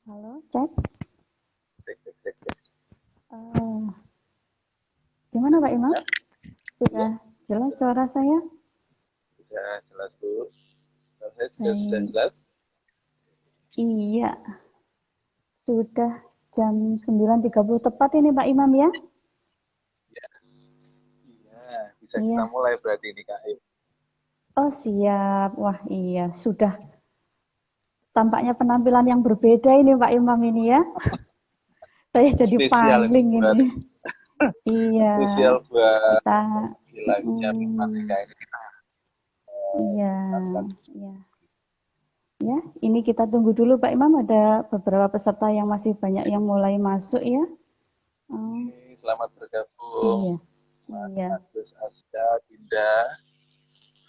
Halo, cek. Cek, cek, cek, cek. Eh, Gimana Pak Imam? Ya, Sudah ya, jelas sudah, suara saya? sudah jelas Bu. Dan saya juga sudah Baik. jelas. Iya, sudah jam 9.30 tepat ini Pak Imam ya? Ya, iya, bisa kita Iya. mulai berarti ini Kak. Oh siap. Wah iya, sudah tampaknya penampilan yang berbeda ini Pak Imam ini ya. Saya jadi Spesial ini pangling buat ini. Iya, spesial buat kita hilangnya mm, Mimmatika ini kita iya, lakukan. iya. Ya, ini kita tunggu dulu Pak Imam, ada beberapa peserta yang masih banyak yang mulai masuk ya. Oh, Selamat bergabung iya, Mas iya. Agus Asda Dinda Iya.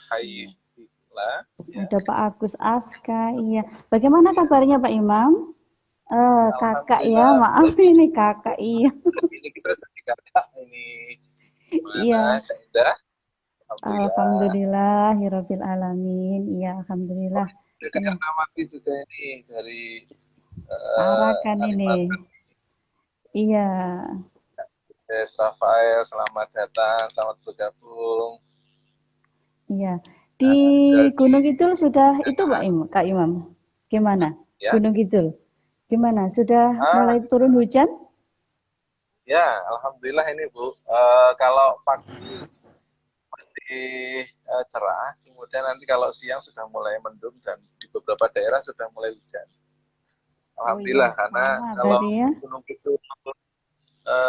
Hai Ikla ya. Ada Pak Agus Aska, iya. Bagaimana Ya, kabarnya Pak Imam? Kakak ya, Alhamdulillah maaf ini kakak, iya. ini kita jadi kakak ini gimana Iya, Kak Indah? Alhamdulillah. alhamdulillahirabbil alamin. Iya, alhamdulillah. Udah Iya, kayak namanya juga ini dari Arakan ini. animator Iya, Rafael, selamat datang, selamat bergabung. iya. Di Nah, dari Gunung Kidul sudah itu Pak Imam, Kak Imam. Gimana? ya, Gunung Kidul. Gimana? Sudah ah, mulai turun hujan? ya, alhamdulillah ini Bu. Kalau pagi masih cerah, kemudian nanti kalau siang sudah mulai mendung dan di beberapa daerah sudah mulai hujan. Oh iya, Alhamdulillah karena sama kalau berarti ya. gunung itu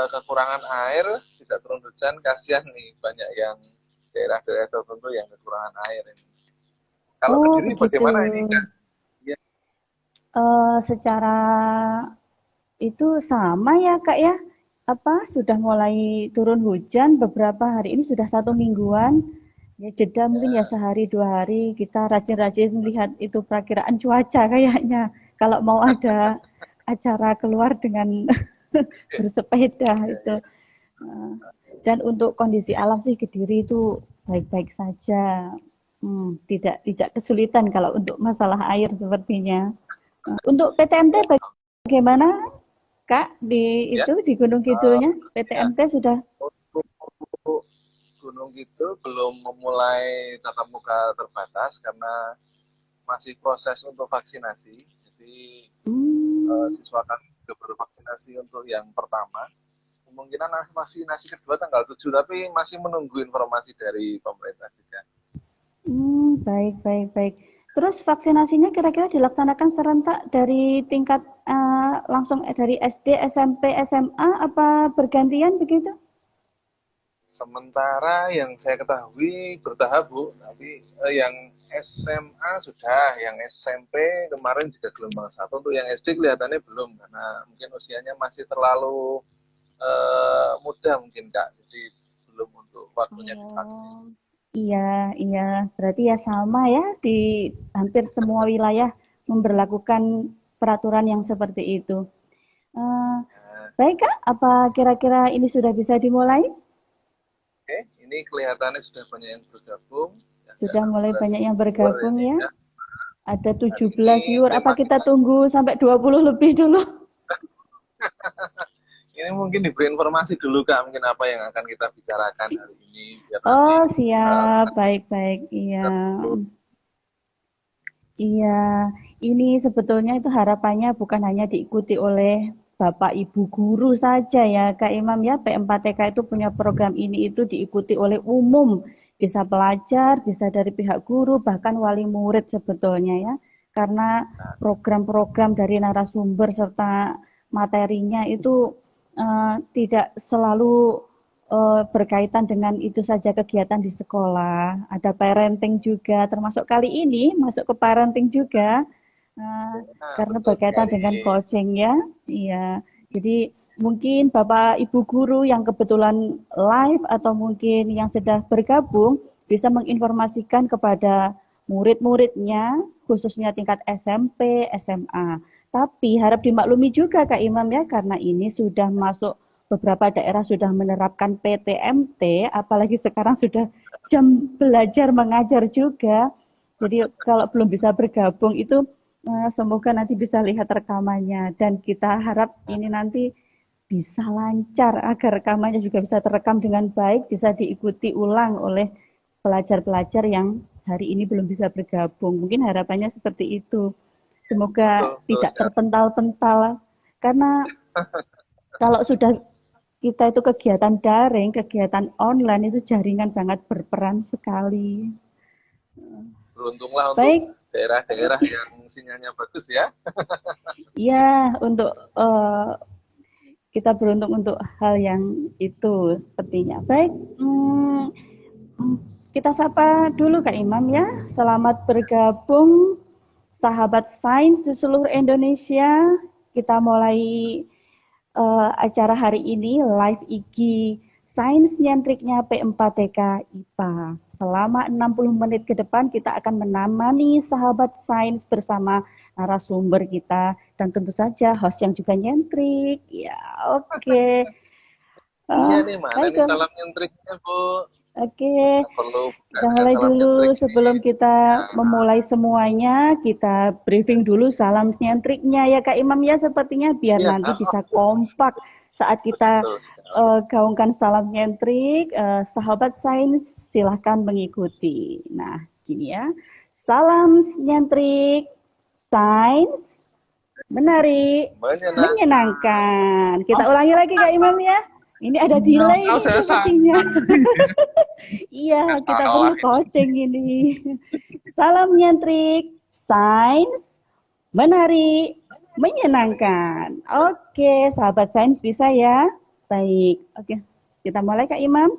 kekurangan air, tidak turun hujan, kasihan nih banyak yang daerah-daerah tertentu yang kekurangan air ini. Kalau Oh, Kediri begitu. bagaimana ini Kak? Ya, Secara itu sama ya Kak ya? Apa sudah mulai turun hujan beberapa hari ini sudah 1 mingguan. Ya jeda mungkin ya ya, sehari 2 hari kita rajin-rajin lihat itu perakiraan cuaca kayaknya. Kalau mau ada acara keluar dengan bersepeda ya, itu. ya. Eh, Dan untuk kondisi alam sih Kediri itu baik-baik saja. Tidak tidak kesulitan kalau untuk masalah air sepertinya. Untuk PTMT bagaimana Kak di Ya, itu di Gunung eh, Kidulnya? ya. PTMT sudah Untuk Gunung itu belum memulai tatap muka terbatas karena masih proses untuk vaksinasi. Jadi hmm, siswa kami sudah bervaksinasi untuk yang pertama. Kemungkinan vaksinasi kedua tanggal 7, tapi masih menunggu informasi dari pemerintah juga. baik baik baik. Terus vaksinasinya kira-kira dilaksanakan serentak dari tingkat langsung dari SD, SMP, SMA apa bergantian begitu? Sementara yang saya ketahui bertahap Bu, tapi yang SMA sudah, yang SMP kemarin juga gelombang satu, untuk yang SD kelihatannya belum karena mungkin usianya masih terlalu muda mungkin Kak, jadi belum untuk waktunya divaksin. Oh, iya, iya. Berarti ya sama ya di hampir semua wilayah memberlakukan peraturan yang seperti itu. Eh, Ya, Baik Kak, apa kira-kira ini sudah bisa dimulai? oke, ini kelihatannya sudah banyak yang bergabung, ada Sudah mulai 16 banyak yang viewer bergabung ini ya. ya. Ada Hari 17 ini viewer. Apa tema kita kita tunggu sampai 20 lebih dulu? ini mungkin diberi informasi dulu Kak, mungkin apa yang akan kita bicarakan hari ini biar nanti Oh, siap. uh, Baik-baik. Iya. kita Iya, ini sebetulnya itu harapannya bukan hanya diikuti oleh Bapak Ibu guru saja ya, Kak Imam ya. P4TK itu punya program ini itu diikuti oleh umum, bisa pelajar, bisa dari pihak guru, bahkan wali murid sebetulnya ya. Karena program-program dari narasumber serta materinya itu tidak selalu berkaitan dengan itu saja kegiatan di sekolah. Ada parenting juga, termasuk kali ini masuk ke parenting juga, karena betul berkaitan sekali. dengan coaching ya. Iya, jadi mungkin Bapak Ibu guru yang kebetulan live atau mungkin yang sudah bergabung bisa menginformasikan kepada murid-muridnya, khususnya tingkat SMP, SMA. Tapi harap dimaklumi juga Kak Imam ya, karena ini sudah masuk beberapa daerah sudah menerapkan PTMT, apalagi sekarang sudah jam belajar mengajar juga. Jadi kalau belum bisa bergabung itu Semoga nanti bisa lihat rekamannya dan kita harap ini nanti bisa lancar agar rekamannya juga bisa terekam dengan baik, bisa diikuti ulang oleh pelajar-pelajar yang hari ini belum bisa bergabung. Mungkin harapannya seperti itu. Semoga Betul, betul tidak sekali. terpental-pental karena kalau sudah kita itu kegiatan daring, kegiatan online itu jaringan sangat berperan sekali. Beruntunglah untuk Baik, daerah-daerah yang sinyalnya bagus ya. ya untuk kita beruntung untuk hal yang itu sepertinya. Baik, kita sapa dulu Kak Imam ya. Selamat bergabung sahabat sains di seluruh Indonesia. Kita mulai acara hari ini live IG Sains Nyentriknya P4TK IPA. Selama 60 menit ke depan kita akan menemani sahabat sains bersama narasumber kita dan tentu saja host yang juga nyentrik. Ya, oke. Iya nih, mana Baik, nih salam nyentriknya, Bu? oke. Nggak perlu buka Kita dengan mulai salam dulu nyentrik nih. sebelum kita memulai semuanya, kita briefing dulu salam nyentriknya ya Kak Imam ya sepertinya biar Iya, nanti bisa kompak saat kita betul sekali. gaungkan salam nyentrik. Sahabat sains silahkan mengikuti. Nah, gini ya. Salam nyentrik, sains, menarik, Menyenangkan. menyenangkan. Kita ulangi lagi Kak Imam ya. Ini ada delay Oh, ini saya sepertinya. Iya, nggak kita salah perlu ini. coaching ini. Salam nyentrik, sains, menarik, menyenangkan. Oke, sahabat sains bisa ya? Baik, oke. Kita mulai Kak Imam.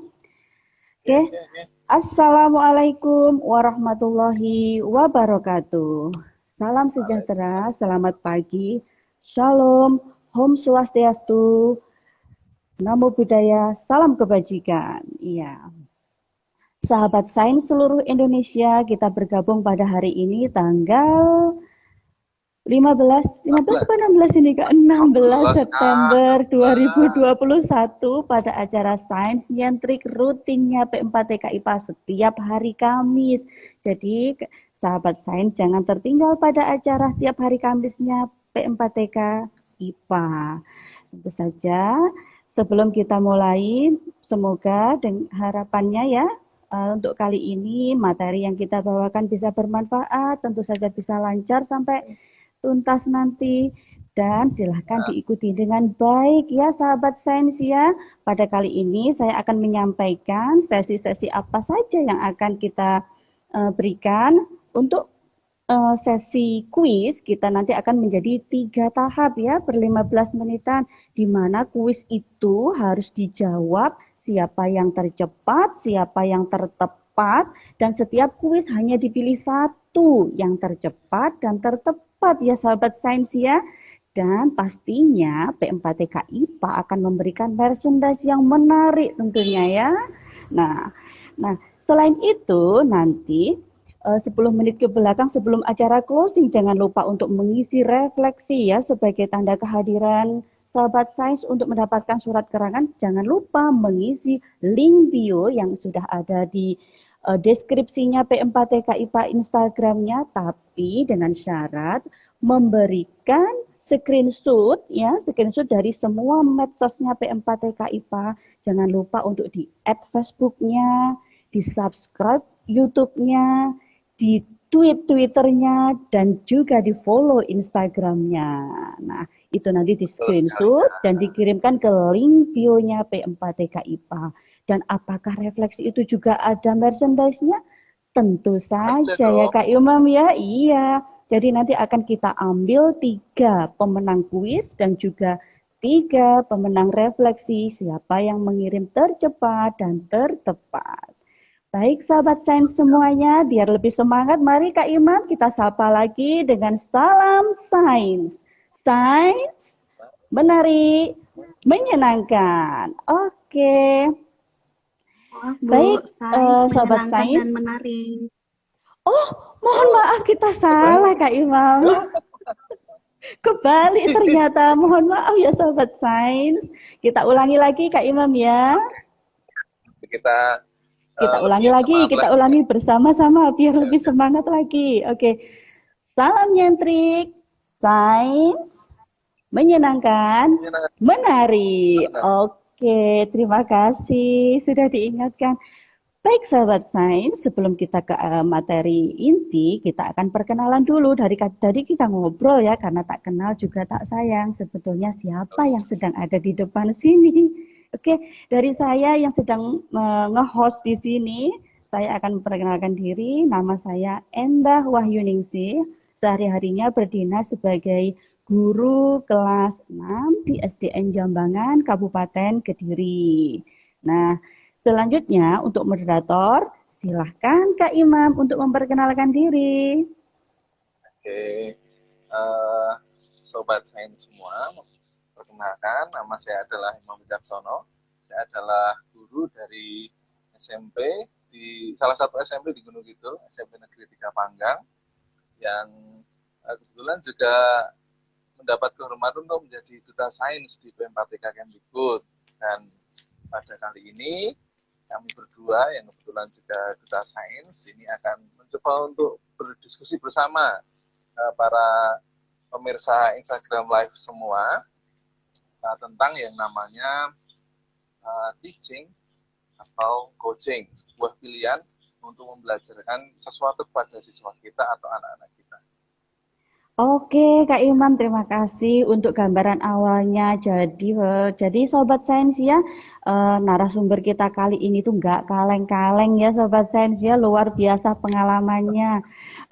Oke, Oke. oke, oke. Assalamualaikum warahmatullahi wabarakatuh. Salam sejahtera, selamat pagi. Shalom, Om Swastiastu, Namo Buddhaya, salam kebajikan. Iya. Sahabat sains seluruh Indonesia, kita bergabung pada hari ini tanggal 15 apa 16 ini Kak? 16 16 September Mbak. 2021 pada acara Sains Nyentrik rutinnya P4TK IPA setiap hari Kamis. Jadi sahabat sains jangan tertinggal pada acara setiap hari Kamisnya P4TK IPA. Tentu saja sebelum kita mulai, semoga dengan harapannya ya untuk kali ini materi yang kita bawakan bisa bermanfaat, tentu saja bisa lancar sampai tuntas nanti dan silahkan diikuti dengan baik ya sahabat sains ya. Pada kali ini saya akan menyampaikan sesi-sesi apa saja yang akan kita berikan untuk sesi kuis. Kita nanti akan menjadi 3 tahap ya per 15 menitan di mana kuis itu harus dijawab siapa yang tercepat, siapa yang tertepat dan setiap kuis hanya dipilih satu yang tercepat dan tertepat ya sahabat sains ya. Dan pastinya P4TK IPA akan memberikan merchandise yang menarik tentunya ya. Nah, selain itu nanti 10 menit ke belakang sebelum acara closing jangan lupa untuk mengisi refleksi ya sebagai tanda kehadiran sahabat sains untuk mendapatkan surat keterangan. Jangan lupa mengisi link bio yang sudah ada di deskripsinya P4TK IPA Instagramnya, tapi dengan syarat memberikan screenshot ya, screenshot dari semua medsosnya P4TK IPA. Jangan lupa untuk di-add Facebooknya, di-subscribe YouTube-nya, di tweet Twitternya dan juga di follow Instagramnya. Nah, itu nanti di screenshot dan dikirimkan ke link bio-nya P4TK IPA. Dan apakah refleksi itu juga ada merchandise-nya? Tentu saja ya Kak Imam ya. Iya. Jadi nanti akan kita ambil 3 pemenang kuis dan juga 3 pemenang refleksi siapa yang mengirim tercepat dan tertepat. Baik sahabat sains semuanya, biar lebih semangat, mari Kak Imam kita sapa lagi dengan salam sains. Sains, menarik, menyenangkan. Oke. Baik, sahabat sains. Dan menarik. Oh, mohon maaf kita salah Kak Imam. Kebalik ternyata, mohon maaf ya sahabat sains. Kita ulangi lagi Kak Imam ya. Kita ulangi lagi, kita ulangi bersama-sama biar lebih semangat lagi. Oke. Salam nyentrik, sains, menyenangkan, menarik. Oke, terima kasih sudah diingatkan. Baik sahabat sains, sebelum kita ke materi inti, kita akan perkenalan dulu. Dari kita ngobrol ya, karena tak kenal juga tak sayang. Sebetulnya siapa yang sedang ada di depan sini? Oke, dari saya yang sedang nge-host di sini, saya akan memperkenalkan diri. Nama saya Endah Wahyuningsih. Sehari-harinya berdinas sebagai guru kelas 6 di SDN Jambangan, Kabupaten Kediri. Nah, selanjutnya untuk moderator, silahkan Kak Imam untuk memperkenalkan diri. Oke, Sobat Sains semua, perkenalkan nama saya adalah Imam Wicaksono. Saya adalah guru dari SMP di salah satu SMP di Gunung Kidul, SMP Negeri 3 Panggang, yang kebetulan juga mendapat kehormatan untuk menjadi duta sains di BM4TK Kemdikbud. Dan pada kali ini kami berdua yang kebetulan juga duta sains ini akan mencoba untuk berdiskusi bersama para pemirsa Instagram Live semua tentang yang namanya teaching atau coaching, sebuah pilihan untuk membelajarkan sesuatu kepada siswa kita atau anak-anak kita. Oke, Kak Imam, terima kasih untuk gambaran awalnya. Jadi Sobat Sains ya, narasumber kita kali ini tuh nggak kaleng-kaleng ya Sobat Sains ya, luar biasa pengalamannya.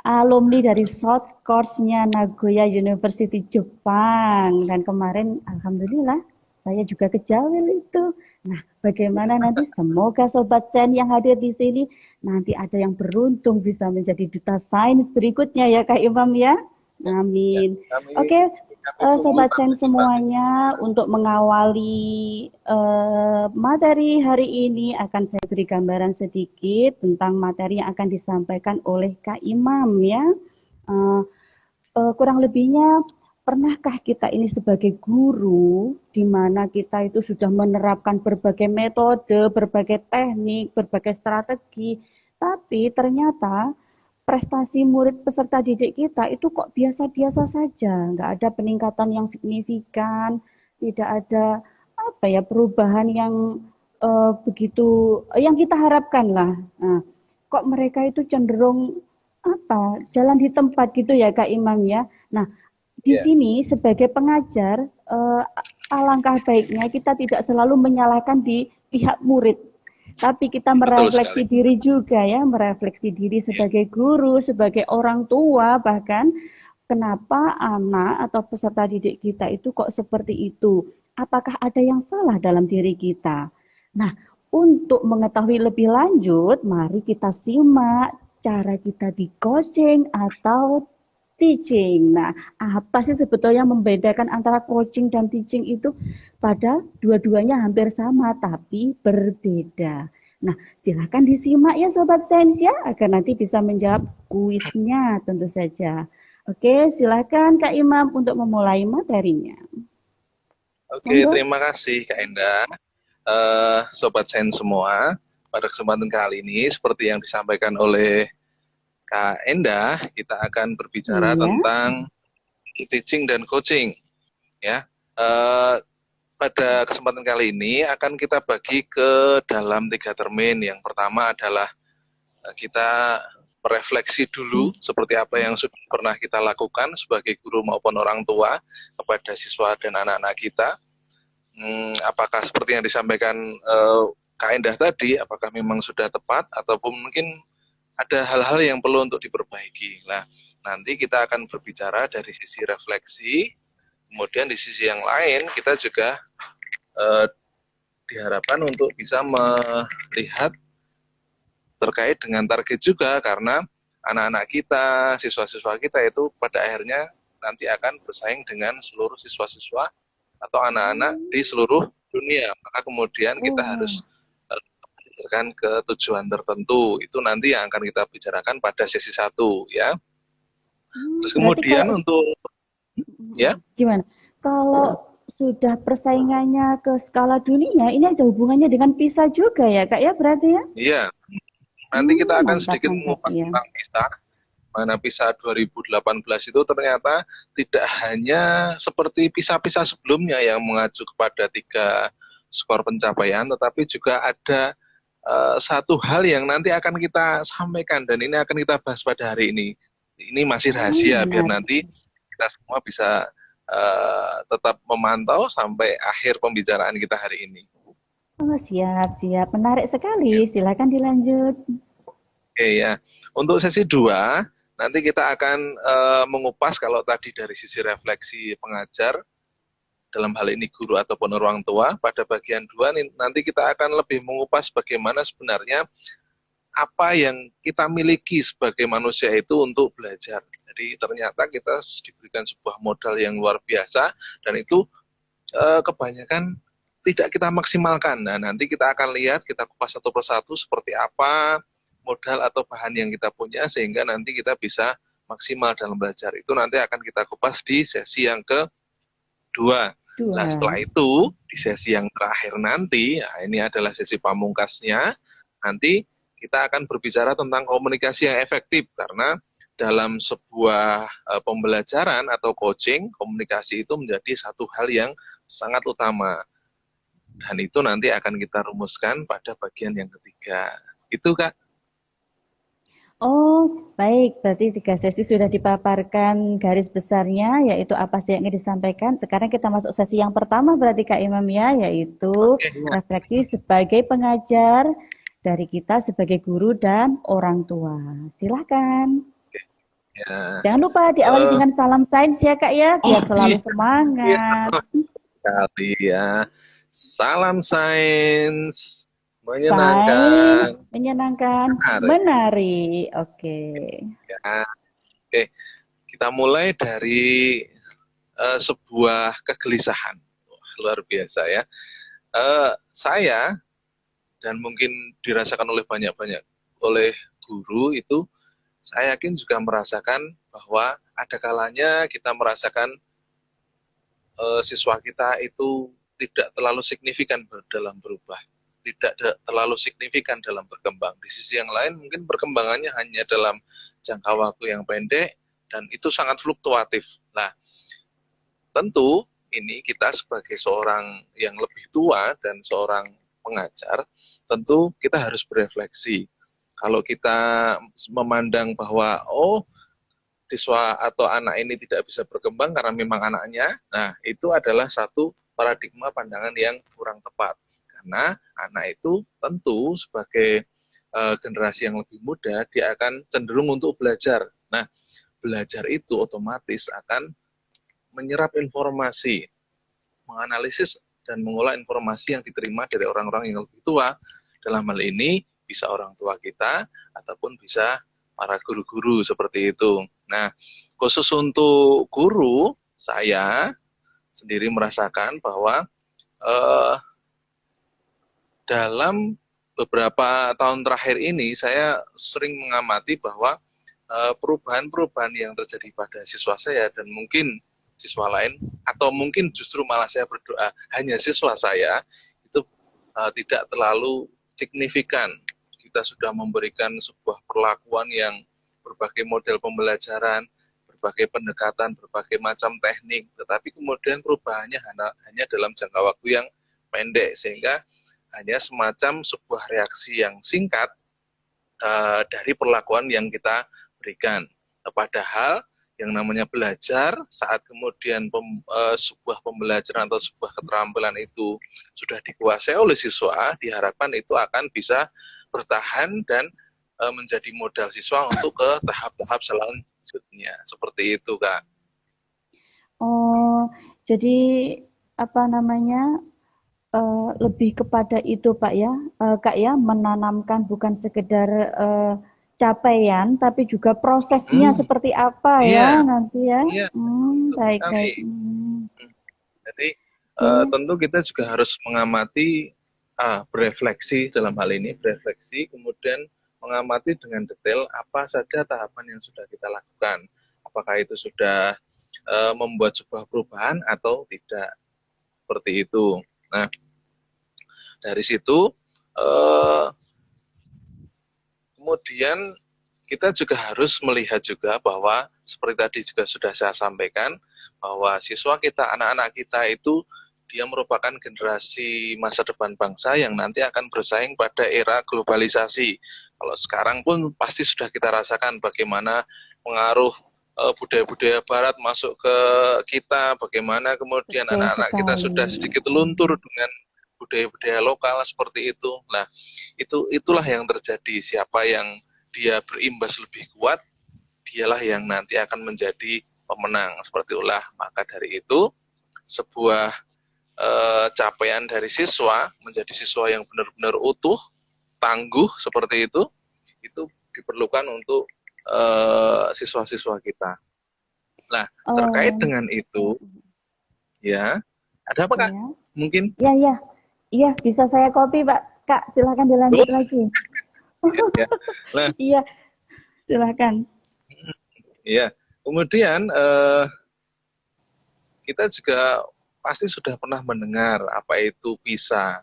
Alumni dari short course-nya Nagoya University Jepang. Dan kemarin, Alhamdulillah, saya juga kejawil itu. Nah, bagaimana nanti semoga Sobat Sains yang hadir di sini, nanti ada yang beruntung bisa menjadi duta sains berikutnya ya Kak Imam ya. Amin. Oke, Sobat Sains semuanya, untuk mengawali materi hari ini akan saya beri gambaran sedikit tentang materi yang akan disampaikan oleh Kak Imam ya. Kurang lebihnya, pernahkah kita ini sebagai guru, di mana kita itu sudah menerapkan berbagai metode, berbagai teknik, berbagai strategi, tapi ternyata prestasi murid peserta didik kita itu kok biasa-biasa saja, nggak ada peningkatan yang signifikan, tidak ada perubahan yang begitu yang kita harapkan lah. Nah, kok mereka itu cenderung jalan di tempat gitu ya Kak Imam ya. Nah, di sini sebagai pengajar alangkah baiknya kita tidak selalu menyalahkan di pihak murid, tapi kita merefleksi diri juga ya, merefleksi diri sebagai guru, sebagai orang tua bahkan, kenapa anak atau peserta didik kita itu kok seperti itu? Apakah ada yang salah dalam diri kita? Nah, untuk mengetahui lebih lanjut, mari kita simak cara kita di coaching atau teaching. Nah, apa sih sebetulnya membedakan antara coaching dan teaching itu? Pada dua-duanya hampir sama, tapi berbeda. Nah, silahkan disimak ya Sobat Sains ya, agar nanti bisa menjawab kuisnya tentu saja. Oke, silahkan Kak Imam untuk memulai materinya. Oke, terima kasih Kak Endah. Sobat Sains semua, pada kesempatan kali ini, seperti yang disampaikan oleh Kak Endah, kita akan berbicara tentang teaching dan coaching. Ya, pada kesempatan kali ini akan kita bagi ke dalam 3 termin. Yang pertama adalah kita merefleksi dulu seperti apa yang sudah pernah kita lakukan sebagai guru maupun orang tua kepada siswa dan anak-anak kita. Apakah seperti yang disampaikan Kak Endah tadi, apakah memang sudah tepat ataupun mungkin ada hal-hal yang perlu untuk diperbaiki. Nah, nanti kita akan berbicara dari sisi refleksi, kemudian di sisi yang lain kita juga diharapkan untuk bisa melihat terkait dengan target juga, karena anak-anak kita, siswa-siswa kita itu pada akhirnya nanti akan bersaing dengan seluruh siswa-siswa atau anak-anak di seluruh dunia. Maka kemudian kita harus berdasarkan ke tujuan tertentu. Itu nanti yang akan kita bicarakan pada sesi 1 ya. Terus kemudian untuk gimana? Kalau sudah persaingannya ke skala dunia, ini ada hubungannya dengan PISA juga ya Kak ya berarti ya? Iya. Nanti kita akan sedikit mengupas tentang PISA. Mana PISA 2018 itu ternyata tidak hanya seperti PISA-PISA sebelumnya yang mengacu kepada 3 skor pencapaian, tetapi juga ada satu hal yang nanti akan kita sampaikan dan ini akan kita bahas pada hari ini. Ini masih rahasia biar Menarik. nanti kita semua bisa tetap memantau sampai akhir pembicaraan kita hari ini. Oh, siap, siap. Menarik sekali. Silakan dilanjut. Oke ya. Untuk sesi 2 nanti kita akan mengupas kalau tadi dari sisi refleksi pengajar, dalam hal ini guru ataupun orang tua. Pada bagian 2 nanti kita akan lebih mengupas bagaimana sebenarnya apa yang kita miliki sebagai manusia itu untuk belajar. Jadi ternyata kita diberikan sebuah modal yang luar biasa dan itu kebanyakan tidak kita maksimalkan. Nah, nanti kita akan lihat, kita kupas satu persatu seperti apa modal atau bahan yang kita punya sehingga nanti kita bisa maksimal dalam belajar. Itu nanti akan kita kupas di sesi yang kedua. Nah, Dua. setelah itu di sesi yang terakhir nanti, nah ini adalah sesi pamungkasnya. Nanti kita akan berbicara tentang komunikasi yang efektif karena dalam sebuah pembelajaran atau coaching, komunikasi itu menjadi satu hal yang sangat utama. Dan itu nanti akan kita rumuskan pada bagian yang ketiga. Itu, Kak. Oh, baik. Berarti 3 sesi sudah dipaparkan garis besarnya, yaitu apa sih yang ingin disampaikan. Sekarang kita masuk sesi yang pertama berarti Kak Imam ya, yaitu Oke, ya. refleksi sebagai pengajar dari kita sebagai guru dan orang tua. Silahkan. Ya. Jangan lupa diawali Uh, dengan salam sains ya Kak ya, oh, biar selalu iya semangat. sekali ya. Salam sains Sains menyenangkan. menyenangkan, Menarik. menari. Oke. Ya. Oke, kita mulai dari sebuah kegelisahan. Wah, luar biasa ya. Saya dan mungkin dirasakan oleh banyak-banyak oleh guru itu, saya yakin juga merasakan bahwa ada kalanya kita merasakan siswa kita itu tidak terlalu signifikan dalam berubah, tidak terlalu signifikan dalam berkembang. Di sisi yang lain mungkin perkembangannya hanya dalam jangka waktu yang pendek dan itu sangat fluktuatif. Nah, tentu ini kita sebagai seorang yang lebih tua dan seorang pengajar, tentu kita harus berefleksi. Kalau kita memandang bahwa, oh, siswa atau anak ini tidak bisa berkembang karena memang anaknya, nah itu adalah satu paradigma pandangan yang kurang tepat. Karena anak itu tentu sebagai generasi yang lebih muda, dia akan cenderung untuk belajar. Nah, belajar itu otomatis akan menyerap informasi, menganalisis dan mengolah informasi yang diterima dari orang-orang yang lebih tua. Dalam hal ini bisa orang tua kita ataupun bisa para guru-guru seperti itu. Nah, khusus untuk guru, saya sendiri merasakan bahwa eh, dalam beberapa tahun terakhir ini saya sering mengamati bahwa perubahan-perubahan yang terjadi pada siswa saya dan mungkin siswa lain atau mungkin justru malah saya berdoa hanya siswa saya itu tidak terlalu signifikan. Kita sudah memberikan sebuah perlakuan yang berbagai model pembelajaran, berbagai pendekatan, berbagai macam teknik, tetapi kemudian perubahannya hanya dalam jangka waktu yang pendek sehingga hanya semacam sebuah reaksi yang singkat dari perlakuan yang kita berikan. Padahal yang namanya belajar saat kemudian sebuah pembelajaran atau sebuah keterampilan itu sudah dikuasai oleh siswa, diharapkan itu akan bisa bertahan dan menjadi modal siswa untuk ke tahap-tahap selanjutnya. Seperti itu, Kak. Oh, jadi apa namanya? Lebih kepada itu Pak ya, Kak ya, menanamkan bukan sekedar capaian, tapi juga prosesnya Hmm, seperti apa ya iya, nanti ya. iya, betul Baik sekali. baik. Jadi Oke. tentu kita juga harus mengamati, berefleksi dalam hal ini, berefleksi, kemudian mengamati dengan detail apa saja tahapan yang sudah kita lakukan. Apakah itu sudah membuat sebuah perubahan atau tidak, seperti itu. Nah, dari situ kemudian kita juga harus melihat juga bahwa seperti tadi juga sudah saya sampaikan, bahwa siswa kita, anak-anak kita itu dia merupakan generasi masa depan bangsa yang nanti akan bersaing pada era globalisasi. Kalau sekarang pun pasti sudah kita rasakan bagaimana pengaruh budaya-budaya barat masuk ke kita, bagaimana kemudian Betul anak-anak kita sekali. sudah sedikit luntur dengan budaya-budaya lokal seperti itu. Nah, itulah yang terjadi. Siapa yang dia berimbas lebih kuat, dialah yang nanti akan menjadi pemenang. Seperti itulah. Maka dari itu, sebuah capaian dari siswa menjadi siswa yang benar-benar utuh, tangguh seperti itu diperlukan untuk siswa-siswa kita. Nah, terkait Oh, dengan itu, ya, ada apa Kak? ya. Mungkin? Ya, ya. Iya, bisa saya copy, Pak. Kak, silakan Oh, dilanjut lagi. ya, ya. Nah, Iya, silakan. ya. Kemudian kita juga pasti sudah pernah mendengar apa itu PISA,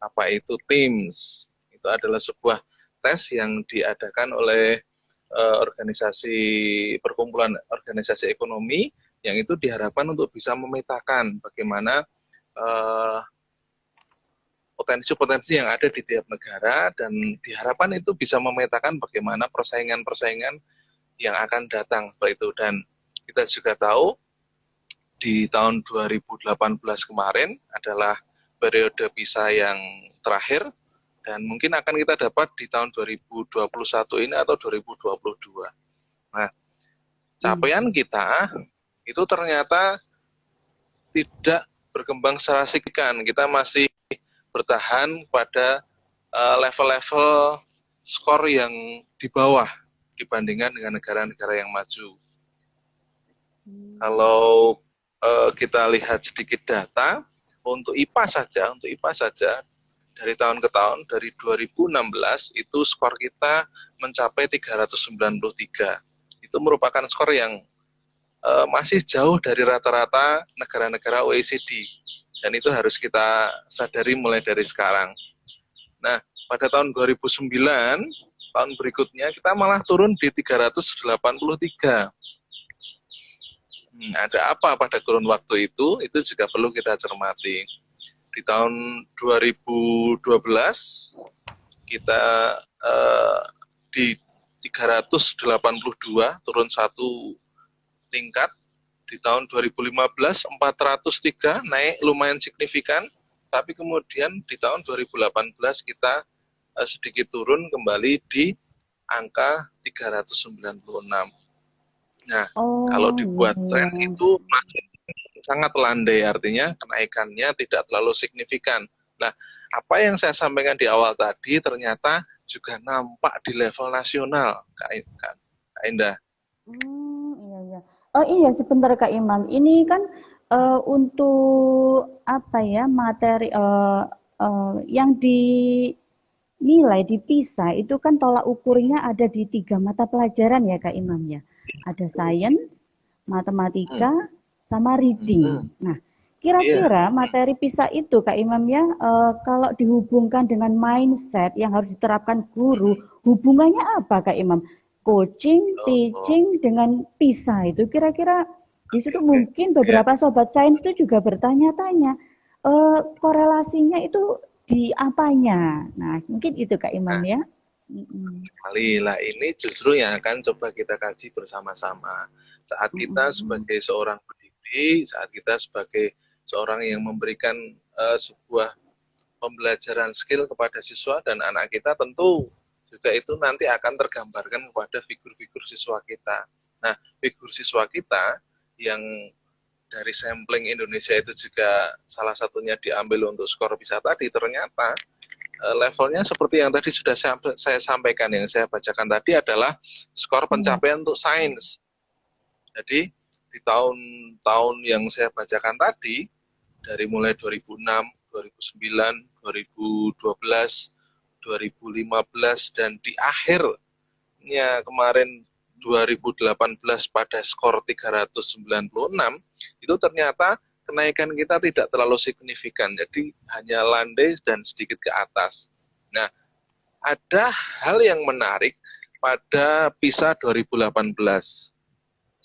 apa itu TIMSS. Itu adalah sebuah tes yang diadakan oleh organisasi perkumpulan organisasi ekonomi yang itu diharapkan untuk bisa memetakan bagaimana potensi-potensi yang ada di tiap negara dan diharapkan itu bisa memetakan bagaimana persaingan-persaingan yang akan datang seperti itu. Dan kita juga tahu di tahun 2018 kemarin adalah periode PISA yang terakhir dan mungkin akan kita dapat di tahun 2021 ini atau 2022. Nah, capaian kita itu ternyata tidak berkembang secara signifikan. Kita masih bertahan pada level-level skor yang di bawah dibandingkan dengan negara-negara yang maju. Kalau kita lihat sedikit data untuk IPA saja dari tahun ke tahun dari 2016 itu skor kita mencapai 393. Itu merupakan skor yang masih jauh dari rata-rata negara-negara OECD dan itu harus kita sadari mulai dari sekarang. Nah, pada tahun 2009 tahun berikutnya kita malah turun di 383. Ada apa pada kurun waktu itu? Itu juga perlu kita cermati. Di tahun 2012 kita di 382 turun satu tingkat. Di tahun 2015 403 naik lumayan signifikan, tapi kemudian di tahun 2018 kita sedikit turun kembali di angka 396. Nah, kalau Oh, iya, dibuat iya. tren itu masih sangat landai, artinya kenaikannya tidak terlalu signifikan. Nah, apa yang saya sampaikan di awal tadi ternyata juga nampak di level nasional, Kak Indah. Iya, iya. Oh iya, sebentar Kak Imam. Ini kan untuk apa ya materi yang dinilai dipisah itu kan tolak ukurnya ada di 3 mata pelajaran ya Kak Imam ya. Ada sains, Hmm, matematika, sama reading. hmm, Nah, iya, kira-kira materi PISA itu Kak Imam ya, kalau dihubungkan dengan mindset yang harus diterapkan guru, hubungannya apa Kak Imam? Coaching, oh, oh, teaching dengan PISA itu kira-kira di oke, situ oke. mungkin Ya, beberapa sobat sains itu juga bertanya-tanya korelasinya itu di apanya. Nah, mungkin itu Kak Imam nah, ya. Mm-mm. kali lah ini justru yang akan coba kita kaji bersama-sama. Saat kita Mm-mm. sebagai seorang pendidik, saat kita sebagai seorang yang memberikan sebuah pembelajaran skill kepada siswa dan anak kita tentu juga itu nanti akan tergambarkan kepada figur-figur siswa kita. Nah, figur siswa kita yang dari sampling Indonesia itu juga salah satunya diambil untuk skor PISA tadi, ternyata levelnya seperti yang tadi sudah saya sampaikan, yang saya bacakan tadi adalah skor Iya. pencapaian untuk sains. Jadi di tahun-tahun yang saya bacakan tadi, dari mulai 2006, 2009, 2012, 2015, dan di akhirnya kemarin 2018 pada skor 396, itu ternyata kenaikan kita tidak terlalu signifikan, jadi hanya landai dan sedikit ke atas. Nah, ada hal yang menarik pada PISA 2018.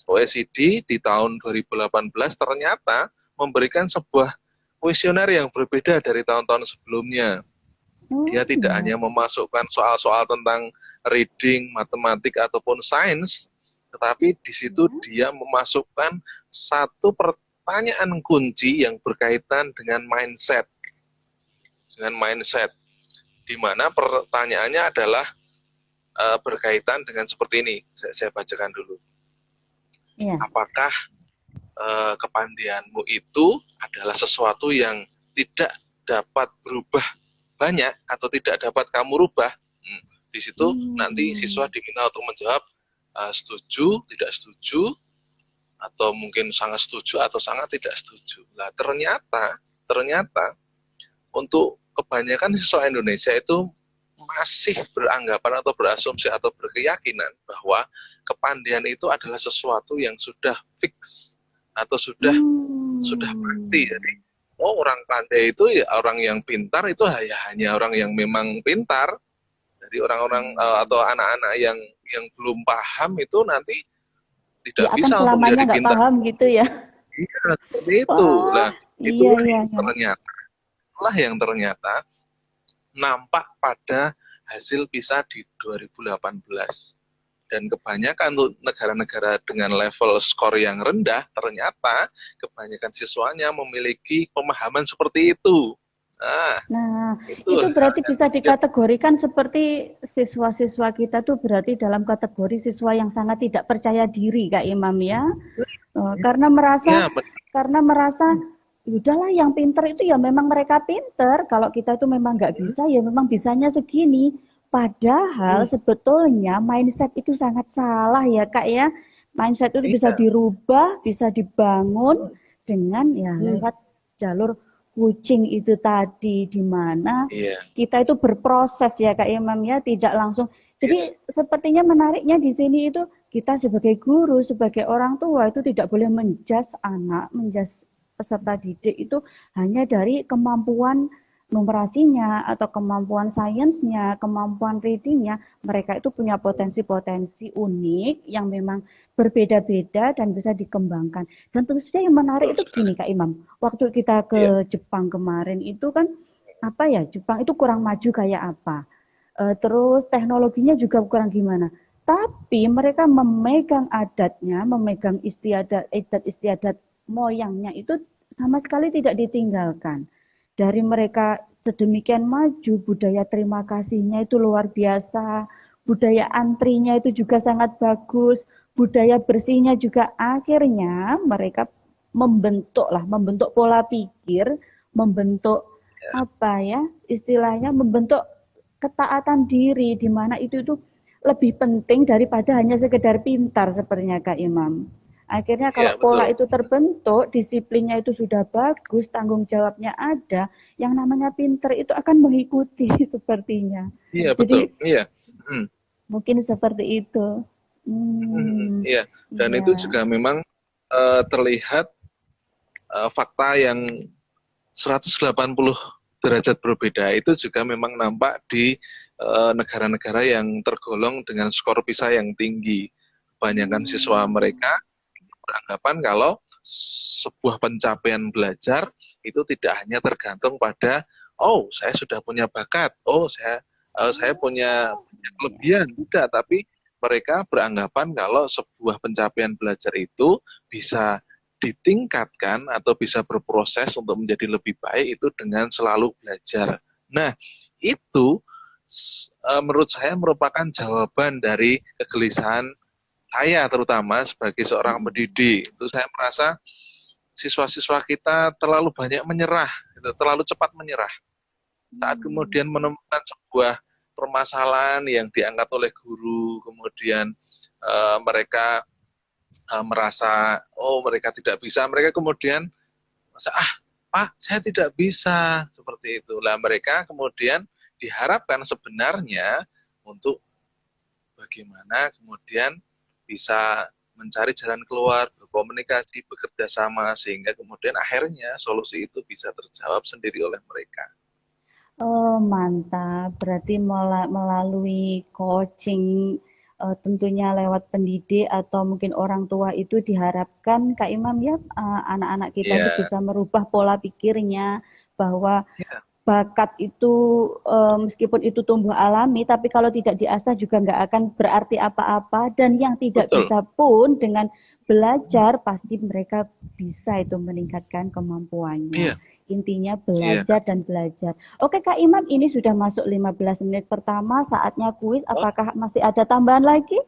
OECD di tahun 2018 ternyata memberikan sebuah kuesioner yang berbeda dari tahun-tahun sebelumnya. Dia Oh tidak iya. hanya memasukkan soal-soal tentang reading, matematik, ataupun sains, tetapi di situ Ya. dia memasukkan satu pertanyaan kunci yang berkaitan dengan mindset. Di mana pertanyaannya adalah berkaitan dengan seperti ini. Saya bacakan dulu. Iya. Apakah kepandaianmu itu adalah sesuatu yang tidak dapat berubah banyak atau tidak dapat kamu rubah? Di situ nanti siswa Hmm. diminta untuk menjawab setuju, tidak setuju, atau mungkin sangat setuju atau sangat tidak setuju. Nah, ternyata untuk kebanyakan siswa Indonesia itu masih beranggapan atau berasumsi atau berkeyakinan bahwa kepandaian itu adalah sesuatu yang sudah fix atau sudah pasti. Hmm. Jadi, orang pandai itu ya orang yang pintar itu hanya orang yang memang pintar. Jadi orang-orang atau anak-anak yang belum paham itu nanti Ya tidak akan bisa untuk selamanya menjadi nggak pintar. paham gitu ya. Iya, seperti itu. Wah, Nah, iya itulah iya yang iya. ternyata, itulah yang ternyata nampak pada hasil PISA di 2018. Dan kebanyakan untuk negara-negara dengan level skor yang rendah, ternyata kebanyakan siswanya memiliki pemahaman seperti itu. Nah, Nah, itu itu hal berarti yang bisa dikategorikan seperti siswa-siswa kita tuh berarti dalam kategori siswa yang sangat tidak percaya diri, Kak Imam ya. Karena merasa ya, udahlah yang pinter itu ya memang mereka pinter. Kalau kita itu memang nggak bisa ya memang bisanya segini. Padahal sebetulnya mindset itu sangat salah ya Kak ya. Mindset itu bisa iya, dirubah, bisa dibangun dengan ya lewat jalur kucing itu tadi di mana iya, kita itu berproses ya Kak Imam ya, tidak langsung. iya, Jadi sepertinya menariknya di sini itu kita sebagai guru, sebagai orang tua itu tidak boleh menjas anak, menjas peserta didik itu hanya dari kemampuan numerasinya atau kemampuan sainsnya, kemampuan readingnya. Mereka itu punya potensi-potensi unik yang memang berbeda-beda dan bisa dikembangkan. Dan tentu saja yang menarik betul itu sekali. gini Kak Imam, waktu kita Iya, ke Jepang kemarin itu kan apa ya, Jepang itu kurang maju kayak apa. Terus teknologinya juga kurang gimana. Tapi mereka memegang adatnya, memegang adat istiadat moyangnya itu sama sekali tidak ditinggalkan. Dari mereka sedemikian maju, budaya terima kasihnya itu luar biasa, budaya antrinya itu juga sangat bagus, budaya bersihnya juga akhirnya mereka membentuk pola pikir, membentuk iya, apa ya istilahnya membentuk ketaatan diri di mana itu lebih penting daripada hanya sekedar pintar sepertinya Kak Imam. Akhirnya iya, kalau betul. pola itu terbentuk, disiplinnya itu sudah bagus, tanggung jawabnya ada, yang namanya pintar itu akan mengikuti sepertinya. Iya, betul. Jadi Iya. Hmm, mungkin seperti itu. iya. Dan Iya. itu juga memang terlihat fakta yang 180 derajat berbeda itu juga memang nampak di negara-negara yang tergolong dengan skor PISA yang tinggi. Kebanyakan siswa Hmm. mereka beranggapan kalau sebuah pencapaian belajar itu tidak hanya tergantung pada saya sudah punya bakat, saya punya Oh, iya. kelebihan, tidak, tapi mereka beranggapan kalau sebuah pencapaian belajar itu bisa ditingkatkan atau bisa berproses untuk menjadi lebih baik itu dengan selalu belajar. Nah, itu menurut saya merupakan jawaban dari kegelisahan saya terutama sebagai seorang pendidik. Itu saya merasa siswa-siswa kita terlalu banyak menyerah, gitu, terlalu cepat menyerah. Saat kemudian menemukan sebuah permasalahan yang diangkat oleh guru, kemudian mereka merasa mereka tidak bisa, mereka kemudian merasa Pak saya tidak bisa seperti itu. Lah mereka kemudian diharapkan sebenarnya untuk bagaimana kemudian bisa mencari jalan keluar, berkomunikasi, bekerja sama, sehingga kemudian akhirnya solusi itu bisa terjawab sendiri oleh mereka. Oh, mantap. Berarti melalui coaching tentunya lewat pendidik atau mungkin orang tua itu diharapkan Kak Imam ya anak-anak kita itu Iya. bisa merubah pola pikirnya bahwa Iya, bakat itu meskipun itu tumbuh alami tapi kalau tidak diasah juga nggak akan berarti apa-apa dan yang tidak betul. bisa pun dengan belajar pasti mereka bisa itu meningkatkan kemampuannya. Iya, Intinya iya. belajar dan belajar. Oke Kak Imam, ini sudah masuk 15 menit pertama, saatnya kuis. Oh, Apakah masih ada tambahan lagi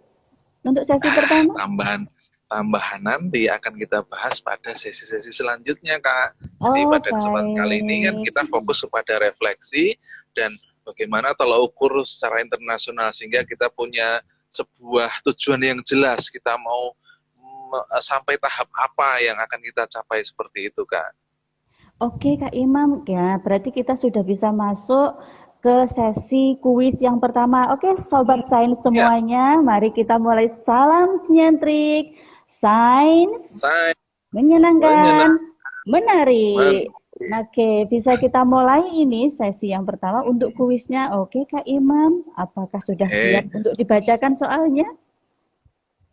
untuk sesi pertama? tambahan tambahan nanti akan kita bahas pada sesi-sesi selanjutnya, Kak. Jadi Oh, pada kesempatan kali ini kan baik. kita fokus kepada refleksi dan bagaimana tolak ukur secara internasional sehingga kita punya sebuah tujuan yang jelas. Kita mau sampai tahap apa yang akan kita capai seperti itu, Kak. Oke Kak Imam, ya berarti kita sudah bisa masuk ke sesi kuis yang pertama. Oke Sobat Sains Ya, semuanya, mari kita mulai salam sientrik. Sains saya menyenangkan, menyenangkan. menarik. Oke, bisa kita mulai ini sesi yang pertama untuk kuisnya. Oke Kak Imam, apakah sudah Oke, siap untuk dibacakan soalnya?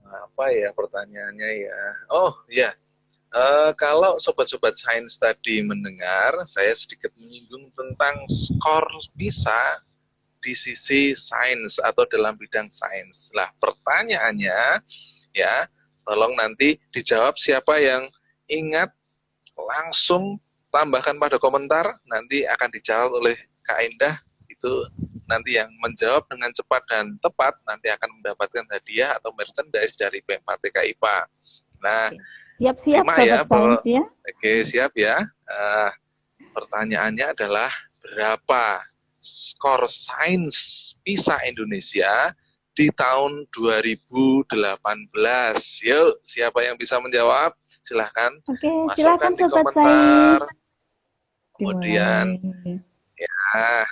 apa ya pertanyaannya ya? Oh, ya. Kalau sobat-sobat sains tadi mendengar, saya sedikit menyinggung tentang skor PISA di sisi sains atau dalam bidang sains. Lah, pertanyaannya ya, tolong nanti dijawab siapa yang ingat langsung tambahkan pada komentar, nanti akan dijawab oleh Kak Indah. Itu nanti yang menjawab dengan cepat dan tepat nanti akan mendapatkan hadiah atau merchandise dari BMPTK IPA. Nah, Siap-siap simak ya, Sobat Sains ya. oke siap ya. Pertanyaannya adalah berapa skor sains PISA Indonesia di tahun 2018? Yuk, siapa yang bisa menjawab? Silahkan Oke, silakan masukkan di Sobat Sains. komentar. Kemudian Dimulai. ya,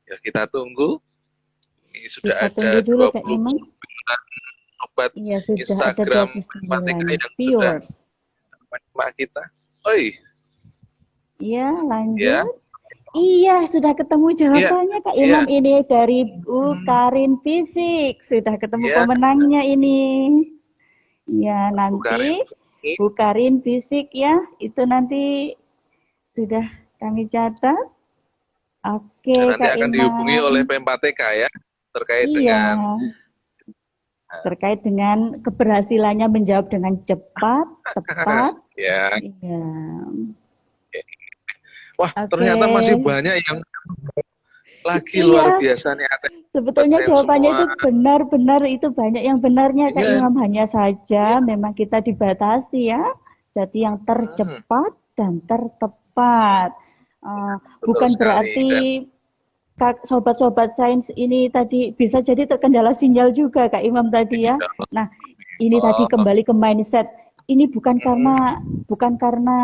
ya kita tunggu. Ini sudah Kita ada tunggu dulu Kak Imam. 29 obat Iya, sudah ada Instagram 29 MPTK yang sudah viewers. menyimak kita. Oi, Iya, ya, lanjut. Iya, sudah ketemu iya, jawabannya Kak iya, Imam ini dari Bu hmm, Karin Fisik. Sudah ketemu iya, pemenangnya ini. Iya, Bu Karin. nanti Bu Karin Fisik ya, itu nanti sudah kami catat. Oke, Dan nanti Kak akan dihubungi Imam. oleh PMPTK ya, terkait Iya, dengan terkait dengan keberhasilannya menjawab dengan cepat, tepat. ya. Iya. Wah, Oke. ternyata masih banyak yang lagi luar Iya, biasa nih buat sebetulnya saya jawabannya semua. itu benar-benar itu banyak yang benarnya Kak Iya, Imam, hanya saja iya, memang kita dibatasi ya. Jadi yang hmm, tercepat dan tertepat. betul Bukan sekali. berarti Dan sobat-sobat sains ini tadi bisa jadi terkendala sinyal juga Kak Imam tadi ya. insya Allah. Nah, ini tadi Oh, kembali ke mindset. Ini bukan hmm, karena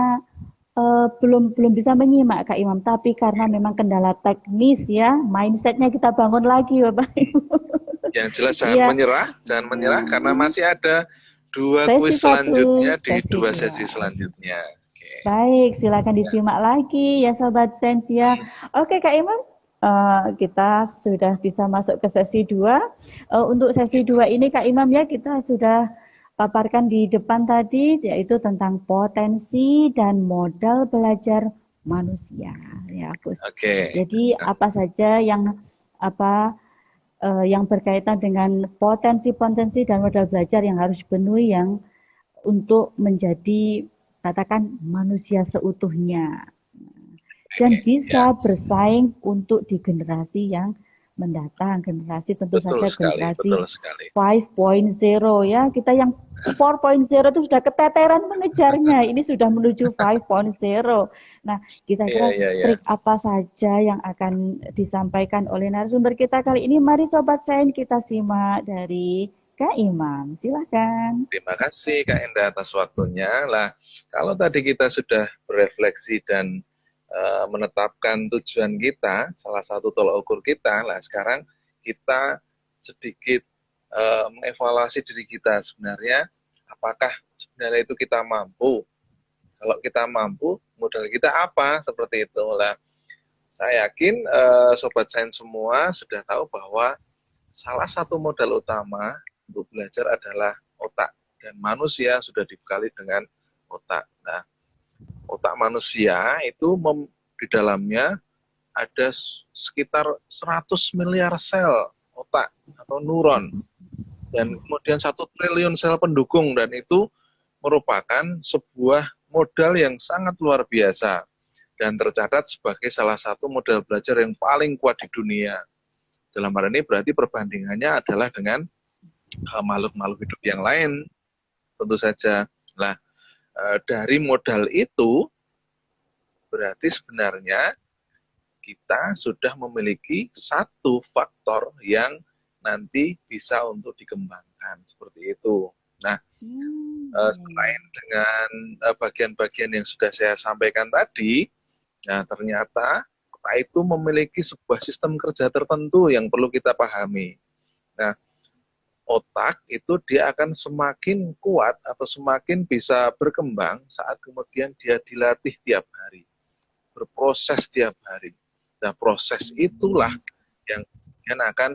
belum belum bisa menyimak Kak Imam, tapi karena memang kendala teknis ya, mindsetnya kita bangun lagi Bapak Ibu. yang jelas Iya, jangan menyerah karena masih ada dua sesi kuis satu, selanjutnya di sesi dua dua. sesi selanjutnya. Oke. Baik, silakan Ya. disimak lagi ya Sobat Sense ya. Hmm, Oke Kak Imam, kita sudah bisa masuk ke sesi 2. Untuk sesi 2 ini Kak Imam ya, kita sudah paparkan di depan tadi, yaitu tentang potensi dan modal belajar manusia. Ya, Gus. oke. Jadi apa saja apa yang berkaitan dengan potensi-potensi dan modal belajar yang harus dipenuhi yang untuk menjadi katakan manusia seutuhnya dan Oke. Ya, bisa bersaing untuk di generasi yang mendatang, generasi tentu betul saja sekali, generasi betul sekali. 5.0 ya. Kita yang 4.0 itu sudah keteteran mengejarnya. Ini sudah menuju 5.0. Nah, kita Iya, kira iya, iya. trik apa saja yang akan disampaikan oleh narasumber kita kali ini? Mari Sobat Sains kita simak dari Kak Imam. Silakan. Terima kasih Kak Enda atas waktunya. Lah, kalau tadi kita sudah berefleksi dan menetapkan tujuan kita, salah satu tolak ukur kita, lah sekarang kita sedikit mengevaluasi diri kita sebenarnya, apakah sebenarnya itu kita mampu. Kalau kita mampu, modal kita apa? Seperti itu. Lah, saya yakin Sobat Sains semua sudah tahu bahwa salah satu modal utama untuk belajar adalah otak. Dan manusia sudah dibekali dengan otak. Nah, otak manusia itu di dalamnya ada sekitar 100 miliar sel otak atau neuron. Dan kemudian 1 triliun sel pendukung. Dan itu merupakan sebuah modal yang sangat luar biasa. Dan tercatat sebagai salah satu modal belajar yang paling kuat di dunia. Dalam hal ini berarti perbandingannya adalah dengan makhluk-makhluk hidup yang lain, tentu saja. Nah, dari modal itu berarti sebenarnya kita sudah memiliki satu faktor yang nanti bisa untuk dikembangkan seperti itu. Nah, selain dengan bagian-bagian yang sudah saya sampaikan tadi, nah ternyata otak itu memiliki sebuah sistem kerja tertentu yang perlu kita pahami. Nah, otak itu dia akan semakin kuat atau semakin bisa berkembang saat kemudian dia dilatih tiap hari, berproses tiap hari. Nah, proses itulah yang kemudian akan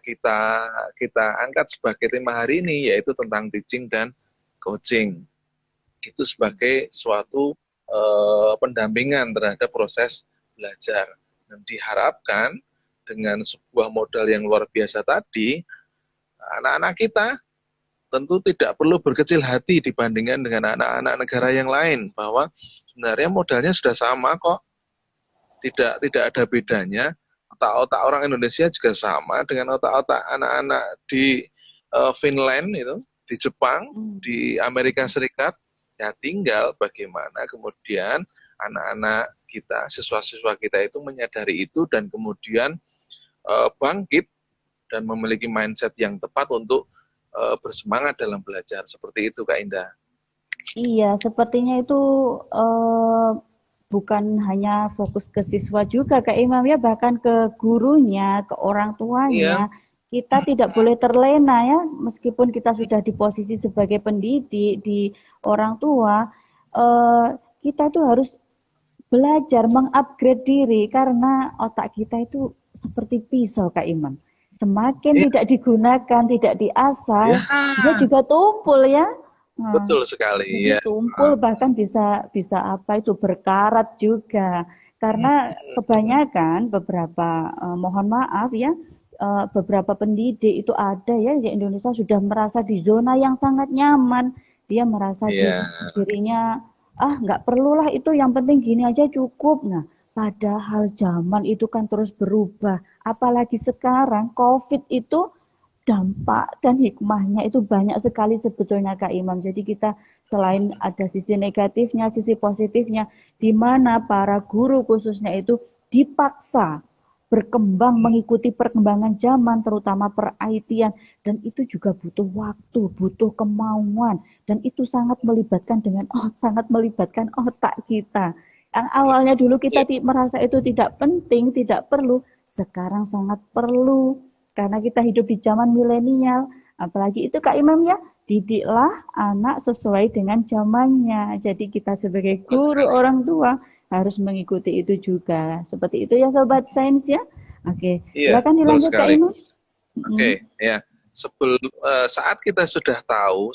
kita angkat sebagai tema hari ini, yaitu tentang teaching dan coaching. Itu sebagai suatu pendampingan terhadap proses belajar. Dan diharapkan dengan sebuah modal yang luar biasa tadi, anak-anak kita tentu tidak perlu berkecil hati dibandingkan dengan anak-anak negara yang lain, bahwa sebenarnya modalnya sudah sama kok, tidak ada bedanya. Otak-otak orang Indonesia juga sama dengan otak-otak anak-anak di Finland itu, di Jepang, di Amerika Serikat. Ya tinggal bagaimana kemudian anak-anak kita, siswa-siswa kita itu menyadari itu dan kemudian bangkit dan memiliki mindset yang tepat untuk bersemangat dalam belajar. Seperti itu, Kak Indah. Iya, sepertinya itu bukan hanya fokus ke siswa juga, Kak Imam ya, bahkan ke gurunya, ke orang tuanya. Iya. Kita tidak boleh terlena ya, meskipun kita sudah di posisi sebagai pendidik, di orang tua, kita tuh harus belajar mengupgrade diri karena otak kita itu seperti pisau, Kak Imam. Semakin Iya. tidak digunakan, tidak diasah, Ya, dia juga tumpul ya. Nah, betul sekali jadi ya. tumpul bahkan bisa apa itu berkarat juga. Karena kebanyakan beberapa mohon maaf ya, beberapa pendidik itu ada ya di Indonesia sudah merasa di zona yang sangat nyaman. Dia merasa Iya. dirinya nggak perlulah itu, yang penting gini aja cukup. Nah, padahal zaman itu kan terus berubah. Apalagi sekarang COVID itu dampak dan hikmahnya itu banyak sekali sebetulnya, Kak Imam. Jadi kita selain ada sisi negatifnya, sisi positifnya, di mana para guru khususnya itu dipaksa berkembang mengikuti perkembangan zaman, terutama per-IT-an, dan itu juga butuh waktu, butuh kemauan, dan itu sangat melibatkan sangat melibatkan otak kita. Yang awalnya dulu kita merasa itu tidak penting, tidak perlu, sekarang sangat perlu karena kita hidup di zaman milenial. Apalagi itu Kak Imam ya, didiklah anak sesuai dengan zamannya. Jadi kita sebagai guru orang tua harus mengikuti itu juga. Seperti itu ya Sobat Sains ya. Oke, Iya, silakan betul dilanjut Kak sekali. Imam. Oke, ya. Saat kita sudah tahu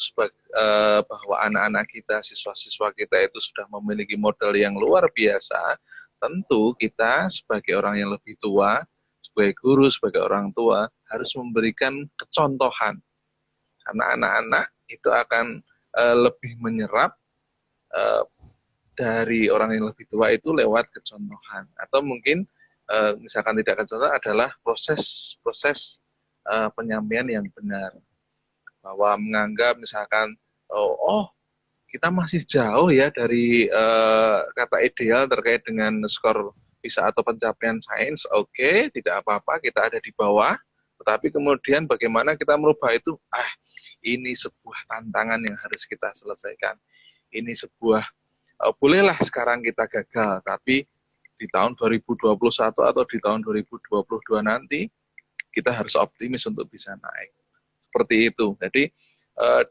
bahwa anak-anak kita, siswa-siswa kita itu sudah memiliki modal yang luar biasa, tentu kita sebagai orang yang lebih tua, sebagai guru, sebagai orang tua, harus memberikan kecontohan. Karena anak-anak itu akan lebih menyerap dari orang yang lebih tua itu lewat kecontohan. Atau mungkin misalkan tidak kecontohan adalah proses penyampaian yang benar, bahwa menganggap misalkan kita masih jauh ya dari kata ideal terkait dengan skor PISA atau pencapaian sains. Oke, tidak apa-apa, kita ada di bawah, tetapi kemudian bagaimana kita merubah itu, ini sebuah tantangan yang harus kita selesaikan, ini sebuah bolehlah sekarang kita gagal, tapi di tahun 2021 atau di tahun 2022 nanti kita harus optimis untuk bisa naik. Seperti itu. Jadi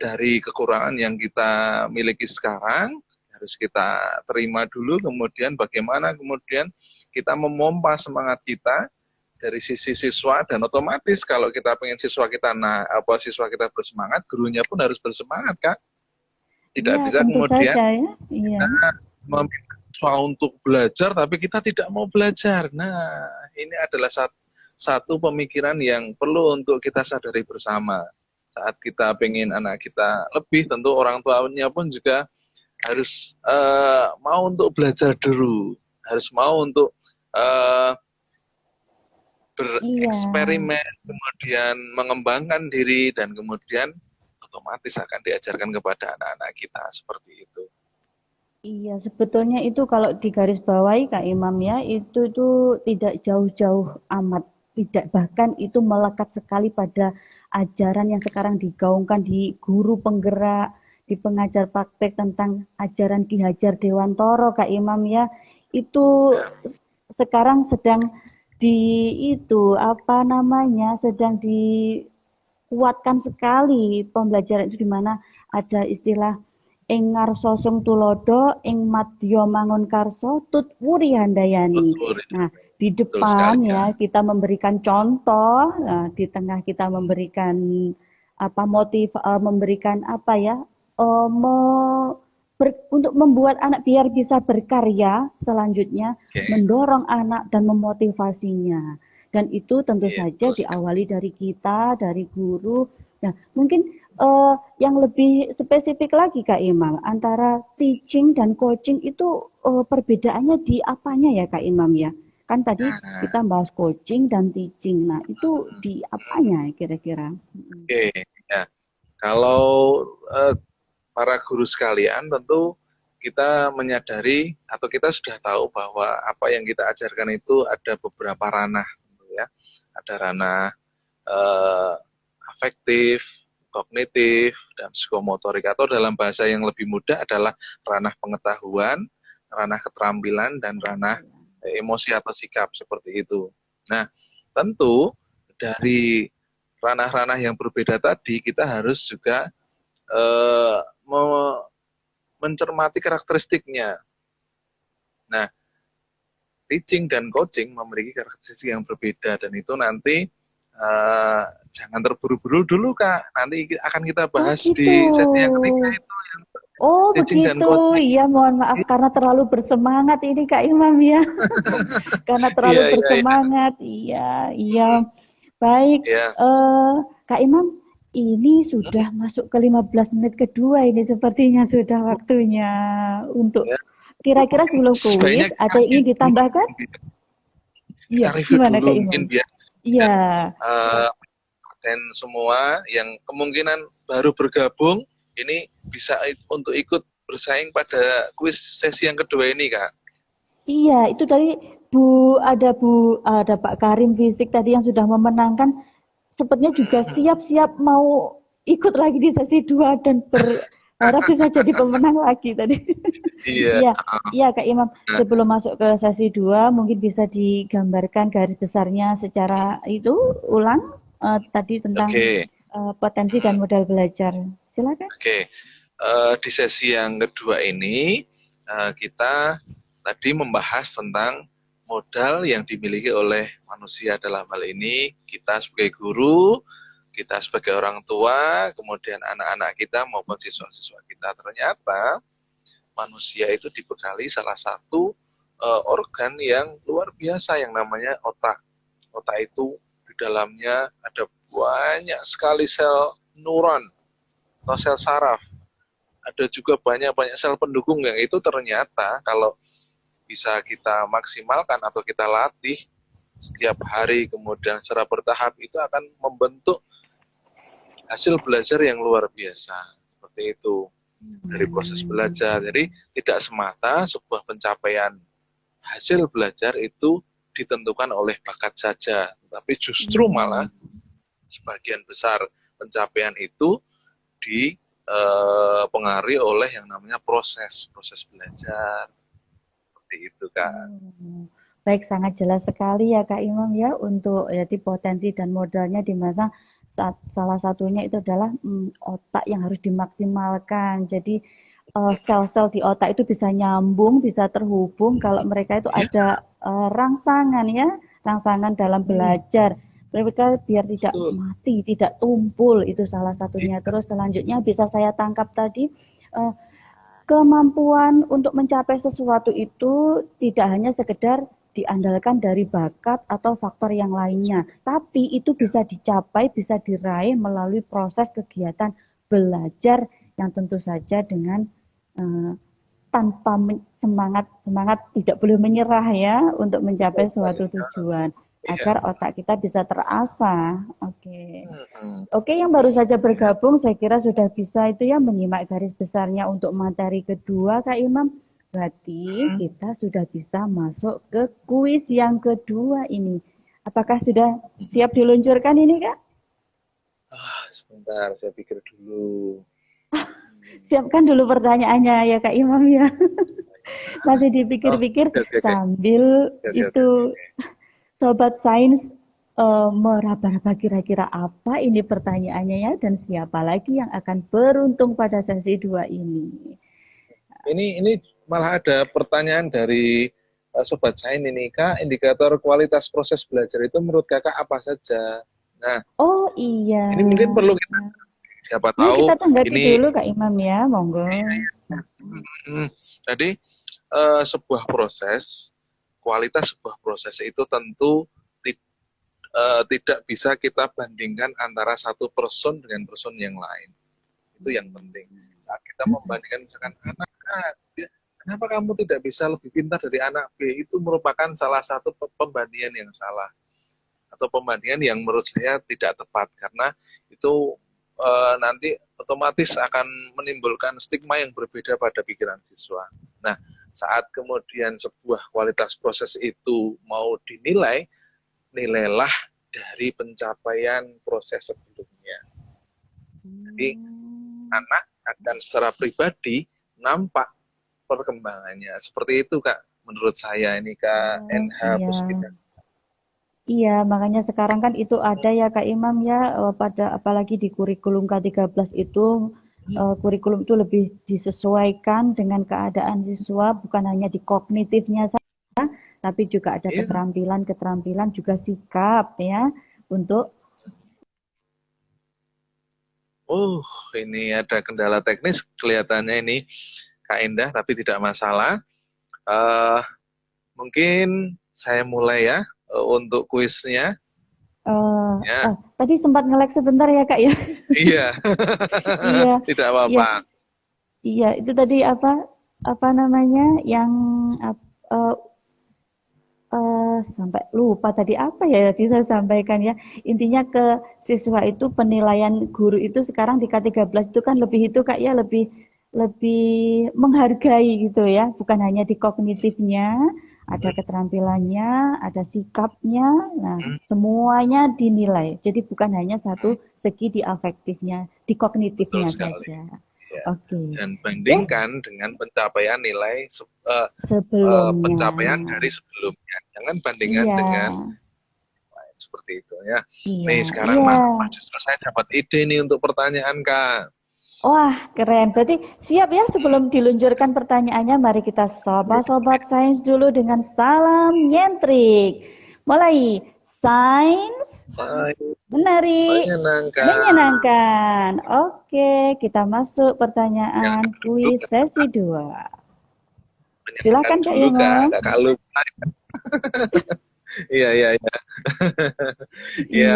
dari kekurangan yang kita miliki sekarang harus kita terima dulu, kemudian bagaimana kemudian kita memompa semangat kita dari sisi siswa, dan otomatis kalau kita pengen siswa kita bersemangat, gurunya pun harus bersemangat, Kak. Tidak Iya, bisa tentu kemudian saja ya. Iya. kita meminta siswa untuk belajar tapi kita tidak mau belajar. Nah, ini adalah satu pemikiran yang perlu untuk kita sadari bersama. Saat kita pengen anak kita lebih, tentu orang tuanya pun juga harus mau untuk belajar dulu, harus mau untuk uh, Iya. bereksperimen, kemudian mengembangkan diri, dan kemudian otomatis akan diajarkan kepada anak-anak kita seperti itu. Iya, sebetulnya itu kalau digarisbawahi Kak Imam ya, itu tuh tidak jauh-jauh amat, tidak, bahkan itu melekat sekali pada ajaran yang sekarang digaungkan di guru penggerak, di pengajar praktek tentang ajaran Ki Hajar Dewantoro Kak Imam ya. Itu sekarang sedang di itu apa namanya, sedang dikuatkan sekali pembelajaran itu, di mana ada istilah ing ngarsa sung tulodo ing madya mangun karso tut wuri handayani. Betul, Nah, di betul depan sekali ya ya. kita memberikan contoh, nah, di tengah kita memberikan apa memberikan apa ya, untuk membuat anak biar bisa berkarya selanjutnya, Oke, mendorong anak dan memotivasinya. Dan itu tentu saja betul sekali. diawali dari kita, dari guru. Nah, mungkin yang lebih spesifik lagi Kak Imam, antara teaching dan coaching itu perbedaannya di apanya ya Kak Imam ya? Kan tadi Nah, kita bahas coaching dan teaching. Nah, itu di apanya kira-kira? oke, ya. Kalau eh, para guru sekalian, tentu kita menyadari atau kita sudah tahu bahwa apa yang kita ajarkan itu ada beberapa ranah, gitu ya. Ada ranah eh, afektif, kognitif, dan psikomotorik, atau dalam bahasa yang lebih mudah adalah ranah pengetahuan, ranah keterampilan, dan ranah emosi atau sikap seperti itu. Nah, tentu dari ranah-ranah yang berbeda tadi kita harus juga eh, mencermati karakteristiknya. Nah, teaching dan coaching memiliki karakteristik yang berbeda, dan itu nanti uh, jangan terburu-buru dulu Kak. Nanti akan kita Oh bahas gitu. di sesi yang ketiga itu yang Oh teaching dan begitu. coaching. Iya, mohon maaf karena terlalu bersemangat ini Kak Imam ya. Karena terlalu Iya, iya, iya. bersemangat. Iya, iya. Hmm, Baik, ya. Kak Imam, ini sudah masuk ke 15 menit kedua ini, sepertinya sudah waktunya untuk, Ya. kira-kira sebelum Sebaiknya kuis kita ada yang ingin dulu, ditambahkan? kita Iya, review gimana dulu Kak mungkin Imam? biar Iya, uh, dan semua yang kemungkinan baru bergabung ini bisa untuk ikut bersaing pada kuis sesi yang kedua ini Kak. iya itu tadi ada Pak Karim Fisik tadi yang sudah memenangkan, sepertinya juga siap-siap mau ikut lagi di sesi 2 dan berharap bisa jadi pemenang lagi tadi. Iya. Iya, iya Kak Imam. Nah, Sebelum masuk ke sesi 2, mungkin bisa digambarkan garis besarnya secara itu ulang tadi tentang oke. potensi dan modal belajar. Silakan. Oke. Di sesi yang kedua ini kita tadi membahas tentang modal yang dimiliki oleh manusia, dalam hal ini kita sebagai guru, kita sebagai orang tua, kemudian anak-anak kita maupun siswa-siswa kita. Ternyata manusia itu dibekali salah satu organ yang luar biasa yang namanya otak. Otak itu di dalamnya ada banyak sekali sel neuron atau sel saraf. Ada juga banyak-banyak sel pendukung yang itu ternyata kalau bisa kita maksimalkan atau kita latih setiap hari kemudian secara bertahap, itu akan membentuk hasil belajar yang luar biasa. Seperti itu dari proses belajar. Jadi tidak semata sebuah pencapaian hasil belajar itu ditentukan oleh bakat saja, tapi justru malah sebagian besar pencapaian itu dipengaruhi oleh yang namanya proses belajar. Seperti itu Kak. Baik, sangat jelas sekali ya Kak Imam ya, untuk jadi potensi dan modalnya di masa salah satunya itu adalah otak yang harus dimaksimalkan. Jadi sel-sel di otak itu bisa nyambung, bisa terhubung kalau mereka itu Ya, ada rangsangan ya, rangsangan dalam belajar. Mereka biar tidak Betul. mati, tidak tumpul, itu salah satunya. Terus selanjutnya bisa saya tangkap tadi, eh, kemampuan untuk mencapai sesuatu itu tidak hanya sekedar diandalkan dari bakat atau faktor yang lainnya, tapi itu bisa dicapai, bisa diraih melalui proses kegiatan belajar yang tentu saja dengan eh, tanpa semangat semangat tidak boleh menyerah ya untuk mencapai suatu tujuan Iya. agar otak kita bisa terasah. Oke. Mm-mm. Oke, yang baru saja bergabung, saya kira sudah bisa itu ya menyimak garis besarnya untuk materi kedua, Kak Imam. Berarti Hmm. kita sudah bisa masuk ke kuis yang kedua ini. Apakah sudah siap diluncurkan ini, Kak? Sebentar, saya pikir dulu. Siapkan dulu pertanyaannya ya, Kak Imam ya. Masih dipikir-pikir Oke. sambil Oke. itu Sobat Sains meraba-raba kira-kira apa ini pertanyaannya ya, dan siapa lagi yang akan beruntung pada sesi 2 ini. Ini malah ada pertanyaan dari Sobat Sain ini, Kak, indikator kualitas proses belajar itu menurut Kakak apa saja? Nah, Oh iya. ini mungkin perlu kita, siapa Yuk tahu kita tanggapi ini. dulu Kak Imam ya, monggo. Jadi sebuah proses, kualitas sebuah proses itu tentu tidak bisa kita bandingkan antara satu person dengan person yang lain. Itu yang penting. Saat kita membandingkan misalkan anak A, kenapa kamu tidak bisa lebih pintar dari anak B? Itu merupakan salah satu pembandingan yang salah. Atau pembandingan yang menurut saya tidak tepat. Karena itu nanti otomatis akan menimbulkan stigma yang berbeda pada pikiran siswa. Nah, saat kemudian sebuah kualitas proses itu mau dinilai, nilailah dari pencapaian proses sebelumnya. Jadi anak akan secara pribadi nampak perkembangannya. Seperti itu Kak, menurut saya ini Kak NH Iya. Puspita. Iya, makanya sekarang kan itu ada ya Kak Imam ya, pada apalagi di kurikulum K13 itu, kurikulum itu lebih disesuaikan dengan keadaan siswa, bukan hanya di kognitifnya saja, tapi juga ada Iya. keterampilan juga sikap ya untuk. Ini ada kendala teknis kelihatannya ini Kak Indah, tapi tidak masalah. Mungkin saya mulai ya untuk kuisnya. Ya. Tadi sempat nge-lag sebentar ya Kak ya. Iya. Iya, Tidak iya, apa-apa. iya. Itu tadi apa namanya yang uh, sampai lupa tadi apa ya tadi saya sampaikan ya. Intinya ke siswa itu penilaian guru itu sekarang di K13 itu kan lebih itu Kak ya, lebih lebih menghargai gitu ya, bukan hanya di kognitifnya, ada keterampilannya, ada sikapnya. Nah, semuanya dinilai. Jadi bukan hanya satu segi di afektifnya, di kognitifnya saja. Ya. Oke. Dan bandingkan dengan pencapaian nilai Sebelumnya. pencapaian dari sebelumnya. Jangan bandingkan dengan lain seperti itu ya. Iya, Nih sekarang iya. justru saya dapat ide nih untuk pertanyaan Kak. Wah, keren. Berarti siap ya sebelum diluncurkan pertanyaannya, mari kita sobat-sobat sains dulu dengan salam nyentrik. Mulai. Sains menarik, menyenangkan. Oke, kita masuk pertanyaan kuis sesi 2. Silakan Kak Imam. Kakak lupa. Iya. Iya.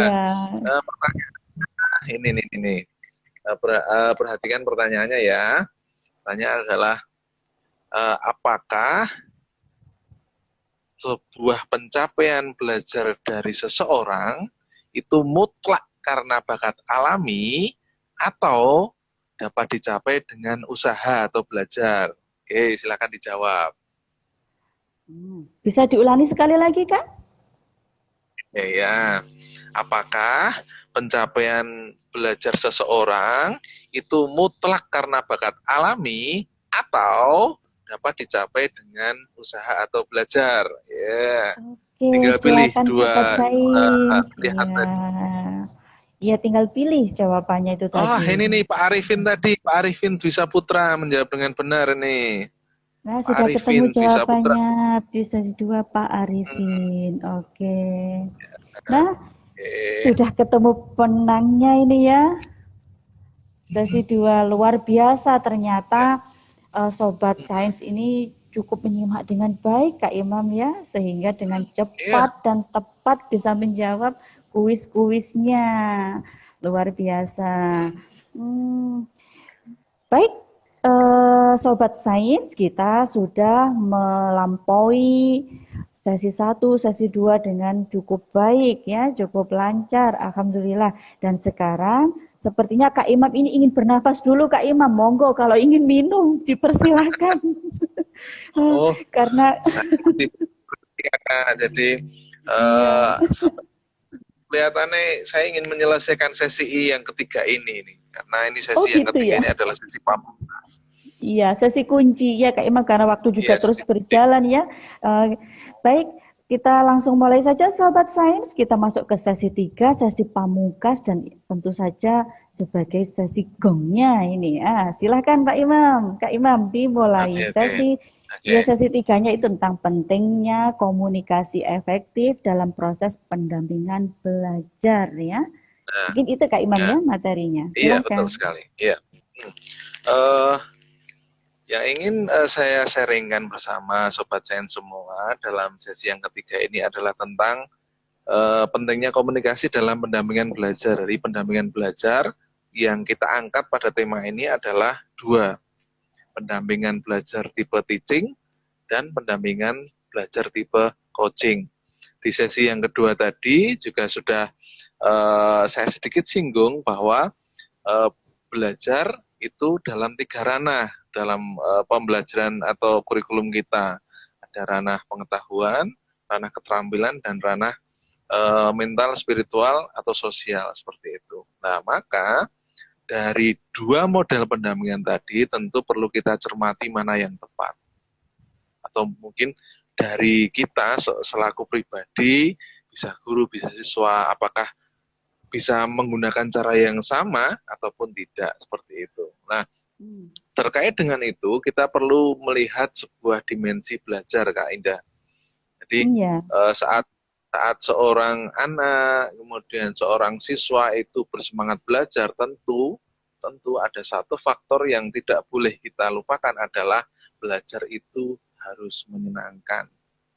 Ini. Perhatikan pertanyaannya ya. Pertanyaan adalah apakah sebuah pencapaian belajar dari seseorang itu mutlak karena bakat alami atau dapat dicapai dengan usaha atau belajar? Oke, silakan dijawab. Bisa diulangi sekali lagi, Kak? Ya. Apakah pencapaian belajar seseorang itu mutlak karena bakat alami atau dapat dicapai dengan usaha atau belajar? Ya. Oke, tinggal pilih dua pilihan tadi. Ya, tinggal pilih jawabannya itu tadi. Ini nih Pak Arifin tadi. Pak Arifin Dwi Saputra menjawab dengan benar nih. Nah, Pak sudah ketemu Arifin Visa Putra. jawabannya di sesi 2 Pak Hmm, Arifin. Oke. Nah, oke. sudah ketemu penangnya ini ya. Sesi 2 luar biasa ternyata Ya. Sobat Hmm, Sains ini cukup menyimak dengan baik Kak Imam ya, sehingga dengan cepat iya. dan tepat bisa menjawab kuis-kuisnya. Luar biasa. Hmm, Hmm, baik, Sobat Sains, kita sudah melampaui sesi 1, sesi 2 dengan cukup baik ya, cukup lancar, alhamdulillah. Dan sekarang sepertinya Kak Imam ini ingin bernafas dulu Kak Imam, monggo kalau ingin minum dipersilahkan. oh, Karena saya ngerti ya, Kak. Jadi iya. kelihatannya saya ingin menyelesaikan sesi yang ketiga ini nih. Karena ini Oh sesi yang gitu ketiga ya. ini adalah sesi pamungkas. Iya, sesi kunci ya Kak Imam karena waktu juga Iya, terus sesi kunci. berjalan ya. Eh, baik, kita langsung mulai saja Sobat Sains. Kita masuk ke sesi 3, sesi pamungkas dan tentu saja sebagai sesi gongnya ini. Silahkan Pak Imam. Kak Imam dimulai Oke, oke. sesi Oke. sesi tiganya itu tentang pentingnya komunikasi efektif dalam proses pendampingan belajar ya. Nah, Mungkin itu Kak Imam ya. ya materinya. Iya, betul Silahkan. sekali. Iya. Hmm. Eh, yang ingin saya sharingkan bersama Sobat Sains semua dalam sesi yang ketiga ini adalah tentang pentingnya komunikasi dalam pendampingan belajar. Dari pendampingan belajar yang kita angkat pada tema ini adalah dua, pendampingan belajar tipe teaching dan pendampingan belajar tipe coaching. Di sesi yang kedua tadi juga sudah saya sedikit singgung bahwa uh, belajar itu dalam tiga ranah dalam pembelajaran atau kurikulum kita. Ada ranah pengetahuan, ranah keterampilan, dan ranah mental, spiritual, atau sosial seperti itu. Nah, maka dari dua model pendampingan tadi tentu perlu kita cermati mana yang tepat. Atau mungkin dari kita selaku pribadi, bisa guru, bisa siswa, apakah bisa menggunakan cara yang sama ataupun tidak seperti itu. Nah, Hmm. terkait dengan itu kita perlu melihat sebuah dimensi belajar, Kak Indah. Jadi Iya. saat saat seorang anak kemudian seorang siswa itu bersemangat belajar, tentu tentu ada satu faktor yang tidak boleh kita lupakan adalah belajar itu harus menyenangkan.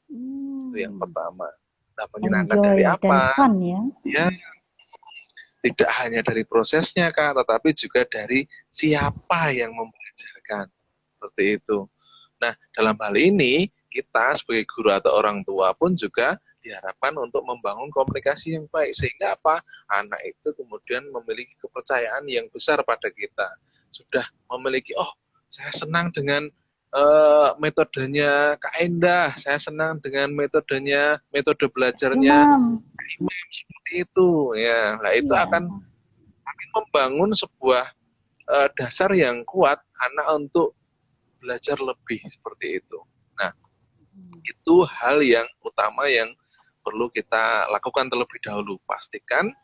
Itu yang Hmm. pertama. Nah, menyenangkan dari Enjoy dan apa? fun ya. Ya, tidak hanya dari prosesnya, Kak, tetapi juga dari siapa yang membelajarkan. Seperti itu. Nah, dalam hal ini, kita sebagai guru atau orang tua pun juga diharapkan untuk membangun komunikasi yang baik. Sehingga apa? Anak itu kemudian memiliki kepercayaan yang besar pada kita. Sudah memiliki, oh, saya senang dengan metodenya Kak Endah, saya senang dengan metode belajarnya Imam. Imam, seperti itu. Ya, nah itu Iya. akan membangun sebuah dasar yang kuat anak untuk belajar lebih seperti itu. Nah, itu hal yang utama yang perlu kita lakukan terlebih dahulu. Pastikan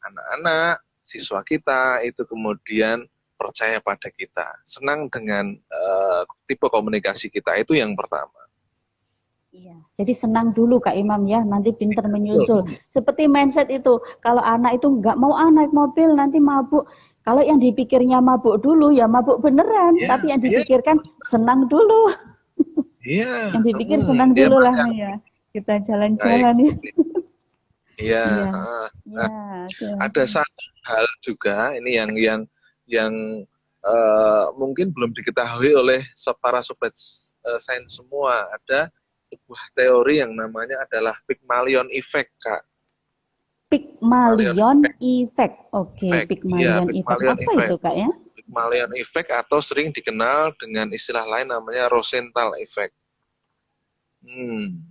anak-anak, siswa kita itu kemudian percaya pada kita, senang dengan tipe komunikasi kita, itu yang pertama. Iya. Jadi senang dulu Kak Imam ya, nanti pinter menyusul. Betul. Seperti mindset itu, kalau anak itu nggak mau naik mobil nanti mabuk. Kalau yang dipikirnya mabuk dulu ya mabuk beneran, Ya, tapi yang dia, dipikirkan senang dulu. iya, Yang dipikir senang dia dulu lah masih nih ya. Kita baik. jalan-jalan ya. Iya, Iya. nah, Ya, ada silahkan. satu hal juga ini yang mungkin belum diketahui oleh para sobat sains semua. Ada sebuah teori yang namanya adalah Pygmalion Effect, Kak. Pygmalion Pygmalion Effect. Oke, Effect. Iya, Pygmalion Effect. Pygmalion Apa itu Effect. Kak ya? Pygmalion Effect atau sering dikenal dengan istilah lain namanya Rosenthal Effect. Hmm.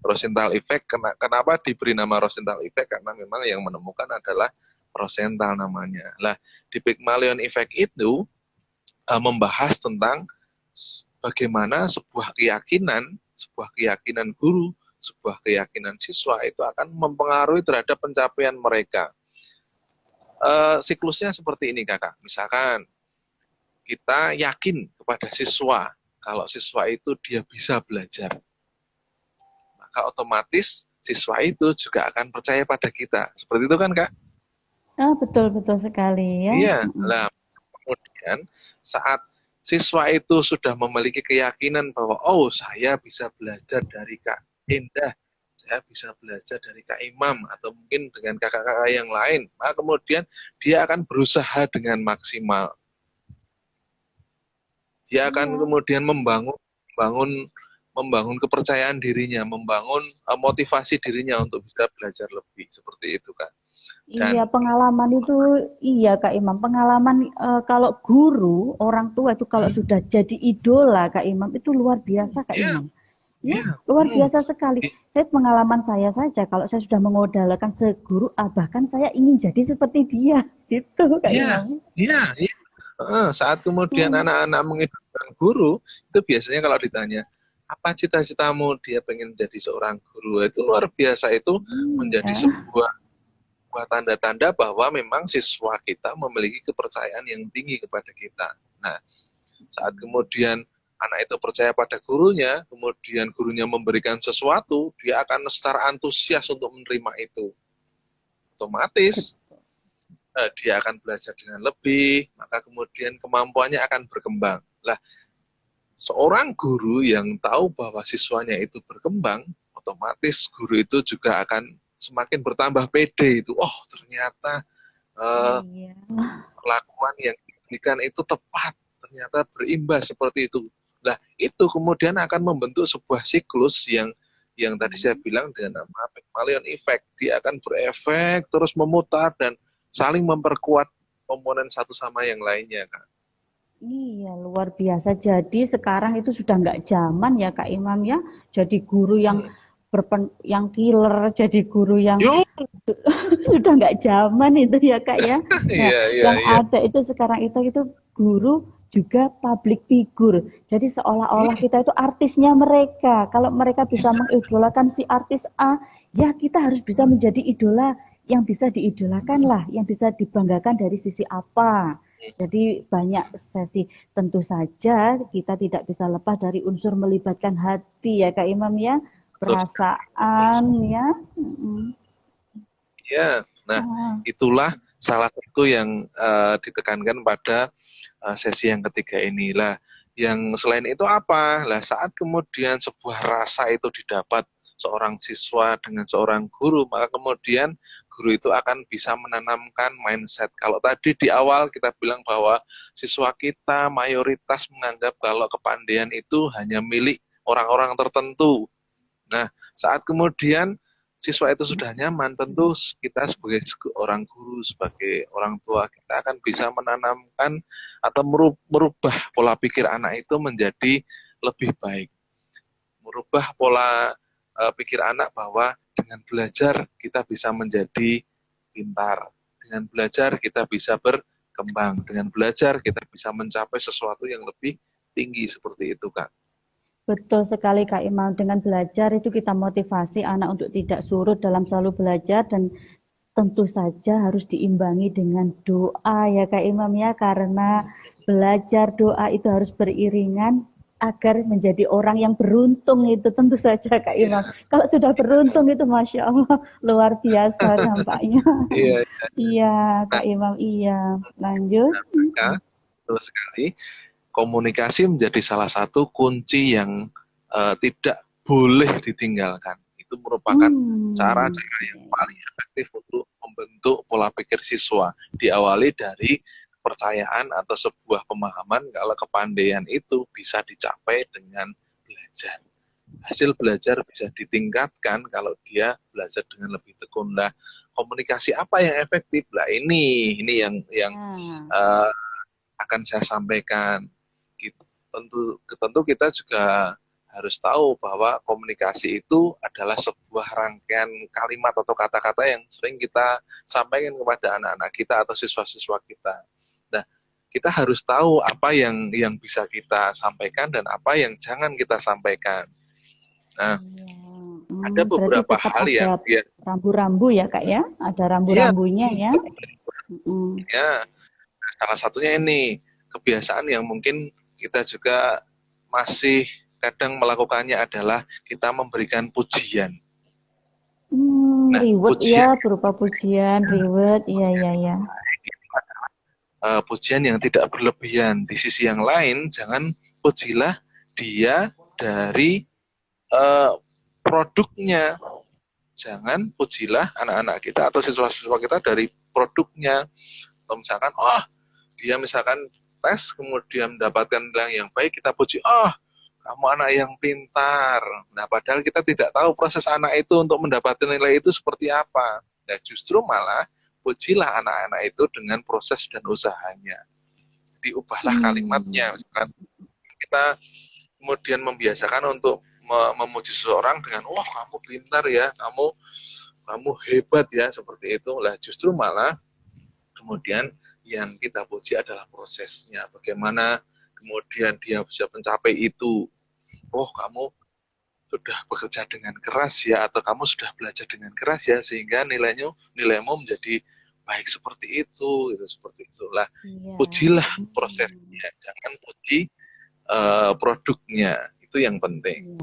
Rosenthal Effect, kenapa diberi nama Rosenthal Effect? Karena memang yang menemukan adalah Rosenthal namanya. Nah, di Pygmalion Effect itu membahas tentang bagaimana sebuah keyakinan guru, sebuah keyakinan siswa itu akan mempengaruhi terhadap pencapaian mereka. Siklusnya seperti ini, Kakak. Misalkan kita yakin kepada siswa kalau siswa itu dia bisa belajar, maka otomatis siswa itu juga akan percaya pada kita. Seperti itu kan, Kak? Betul-betul sekali ya. Iya. Nah, kemudian saat siswa itu sudah memiliki keyakinan bahwa oh, saya bisa belajar dari Kak Indah, saya bisa belajar dari Kak Imam, atau mungkin dengan kakak-kakak yang lain, maka kemudian dia akan berusaha dengan maksimal. Dia akan Iya. kemudian membangun kepercayaan dirinya, membangun motivasi dirinya untuk bisa belajar lebih, seperti itu, Kak. Iya, Dan pengalaman itu iya Kak Imam. Pengalaman kalau guru, orang tua itu kalau sudah jadi idola Kak Imam itu luar biasa Kak ya, Imam. Ya, ya, luar biasa sekali. Saya pengalaman saya saja kalau saya sudah mengidolakan seguru, bahkan saya ingin jadi seperti dia. Gitu Kak iya, Imam. iya, iya. Saat kemudian Hmm, anak-anak mengidolakan guru, itu biasanya kalau ditanya, apa cita-citamu dia pengen jadi seorang guru, itu luar biasa, itu menjadi iya. sebuah tanda-tanda bahwa memang siswa kita memiliki kepercayaan yang tinggi kepada kita. Nah, saat kemudian anak itu percaya pada gurunya, kemudian gurunya memberikan sesuatu, dia akan secara antusias untuk menerima itu. Otomatis dia akan belajar dengan lebih, maka kemudian kemampuannya akan berkembang. Lah, seorang guru yang tahu bahwa siswanya itu berkembang, otomatis guru itu juga akan semakin bertambah pede itu. Oh, ternyata Iya. perlakuan yang diberikan itu tepat, ternyata berimbas seperti itu. Nah, itu kemudian akan membentuk sebuah siklus yang tadi saya bilang dengan nama Pygmalion Effect. Dia akan berefek terus memutar dan saling memperkuat komponen satu sama yang lainnya, Kak. Iya, luar biasa. Jadi sekarang itu sudah nggak zaman ya Kak Imam ya. Jadi guru yang Hmm. yang killer, jadi guru yang Yo, sudah nggak zaman itu ya Kak ya. Nah, iya, iya, yang iya. ada itu sekarang itu guru juga public figure. Jadi seolah-olah Hmm. kita itu artisnya mereka. Kalau mereka bisa mengidolakan si artis A, ya kita harus bisa menjadi idola yang bisa diidolakan lah, yang bisa dibanggakan dari sisi apa. Jadi banyak sesi. Tentu saja kita tidak bisa lepas dari unsur melibatkan hati ya Kak Imam ya, Betul sekali. Betul perasaan sekali. ya. Ya, nah Ah, itulah salah satu yang ditekankan pada sesi yang ketiga inilah. Yang selain itu apa? Lah saat kemudian sebuah rasa itu didapat seorang siswa dengan seorang guru, maka kemudian guru itu akan bisa menanamkan mindset. Kalau tadi di awal kita bilang bahwa siswa kita mayoritas menganggap kalau kepandaian itu hanya milik orang-orang tertentu. Nah, saat kemudian siswa itu sudah nyaman, tentu kita sebagai orang guru, sebagai orang tua, kita akan bisa menanamkan atau merubah pola pikir anak itu menjadi lebih baik. Merubah pola pikir anak bahwa dengan belajar kita bisa menjadi pintar. Dengan belajar kita bisa berkembang. Dengan belajar kita bisa mencapai sesuatu yang lebih tinggi seperti itu, Kak. betul sekali Kak Imam. Dengan belajar itu kita motivasi anak untuk tidak surut dalam selalu belajar dan tentu saja harus diimbangi dengan doa ya Kak Imam ya, karena belajar doa itu harus beriringan agar menjadi orang yang beruntung itu tentu saja Kak Imam. Iya, Kalau sudah beruntung itu Masya Allah luar biasa nampaknya. iya. Iya Nah, Kak Imam, iya. Lanjut. maka betul sekali, komunikasi menjadi salah satu kunci yang tidak boleh ditinggalkan. Itu merupakan Hmm. cara-cara yang paling efektif untuk membentuk pola pikir siswa. Diawali dari kepercayaan atau sebuah pemahaman kalau kepandaian itu bisa dicapai dengan belajar. Hasil belajar bisa ditingkatkan kalau dia belajar dengan lebih tekun. Nah, komunikasi apa yang efektif? Lah ini yang Nah, uh, akan saya sampaikan. Tentu kita juga harus tahu bahwa komunikasi itu adalah sebuah rangkaian kalimat atau kata-kata yang sering kita sampaikan kepada anak-anak kita atau siswa-siswa kita. Nah, kita harus tahu apa yang bisa kita sampaikan dan apa yang jangan kita sampaikan. Nah, iya. ada Berarti beberapa tetap hal ada yang rambu-rambu ya Kak ya? Ada ya, rambu-rambunya ya. Mm. ya salah satunya ini kebiasaan yang mungkin kita juga masih kadang melakukannya adalah kita memberikan pujian. Nah, Reward ya, pujian berupa pujian, reward, iya, iya, iya. pujian yang tidak berlebihan. Di sisi yang lain, jangan pujilah dia dari produknya. Jangan pujilah anak-anak kita atau siswa-siswa kita dari produknya. Atau misalkan, oh dia misalkan tes kemudian mendapatkan nilai yang baik, kita puji, oh kamu anak yang pintar. Nah padahal kita tidak tahu proses anak itu untuk mendapatkan nilai itu seperti apa. Nah justru malah pujilah anak-anak itu dengan proses dan usahanya. Jadi ubahlah kalimatnya. Misalkan kita kemudian membiasakan untuk memuji seseorang dengan wah kamu pintar ya, kamu hebat ya, seperti itu. Lah justru malah kemudian yang kita puji adalah prosesnya, bagaimana kemudian dia bisa mencapai itu. Oh kamu sudah bekerja dengan keras ya, atau kamu sudah belajar dengan keras ya, sehingga nilaimu menjadi baik seperti itu, seperti itulah. Iya. Pujilah prosesnya, jangan puji produknya, itu yang penting.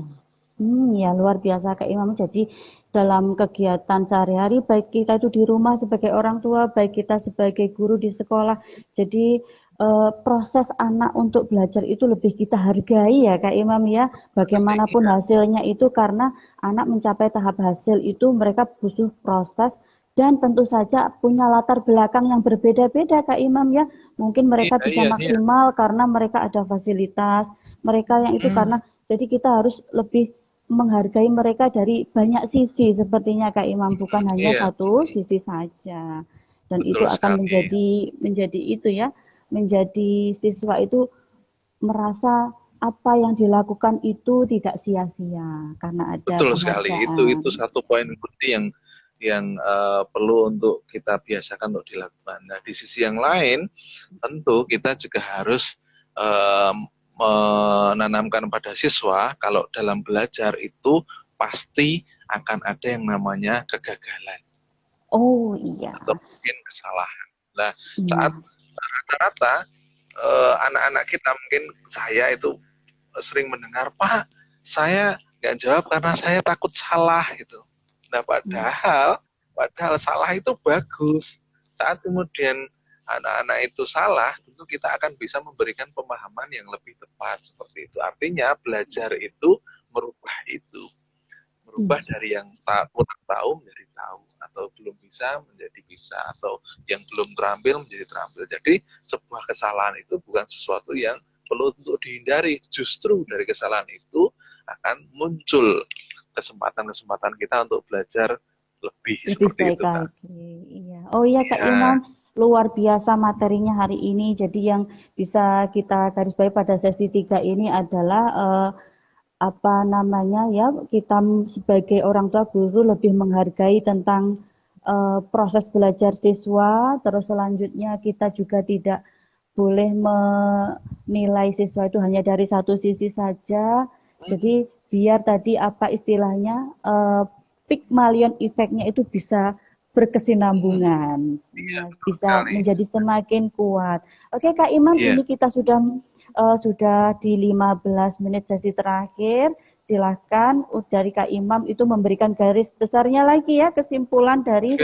Ya luar biasa Kak Imam. Jadi dalam kegiatan sehari-hari, baik kita itu di rumah sebagai orang tua, baik kita sebagai guru di sekolah, jadi proses anak untuk belajar itu lebih kita hargai ya Kak Imam ya. Bagaimanapun hasilnya itu, karena anak mencapai tahap hasil itu mereka butuh proses dan tentu saja punya latar belakang yang berbeda-beda Kak Imam ya. Mungkin mereka bisa maksimal karena mereka ada fasilitas, mereka yang itu karena, jadi kita harus lebih menghargai mereka dari banyak sisi sepertinya Kak Imam, bukan hanya satu sisi saja. Dan betul itu akan menjadi itu ya, menjadi siswa itu merasa apa yang dilakukan itu tidak sia-sia karena ada betul sekali. Itu satu poin penting yang perlu untuk kita biasakan untuk dilakukan. Nah, di sisi yang lain tentu kita juga harus menanamkan pada siswa kalau dalam belajar itu pasti akan ada yang namanya kegagalan. Oh iya. Atau mungkin kesalahan. Nah, saat rata-rata anak-anak kita, mungkin saya itu sering mendengar, Pak, saya nggak jawab karena saya takut salah gitu. Nah, padahal salah itu bagus. Saat kemudian anak-anak itu salah, tentu kita akan bisa memberikan pemahaman yang lebih tepat seperti itu. Artinya belajar itu merubah itu. Merubah dari yang kurang tahu menjadi tahu, atau belum bisa menjadi bisa, atau yang belum terampil menjadi terampil. Jadi sebuah kesalahan itu bukan sesuatu yang perlu untuk dihindari. Justru dari kesalahan itu akan muncul kesempatan-kesempatan kita untuk belajar lebih seperti baik itu, Kak. Iya. Oh iya Kak Imam, luar biasa materinya hari ini. Jadi yang bisa kita garis bawahi pada sesi 3 ini adalah apa namanya ya, kita sebagai orang tua guru lebih menghargai tentang proses belajar siswa. Terus selanjutnya kita juga tidak boleh menilai siswa itu hanya dari satu sisi saja. Jadi biar tadi apa istilahnya, Pygmalion effect-nya itu bisa berkesinambungan, bisa menjadi semakin kuat. Oke Kak Imam, ini kita sudah di 15 menit sesi terakhir. Silahkan dari Kak Imam itu memberikan garis besarnya lagi ya, kesimpulan dari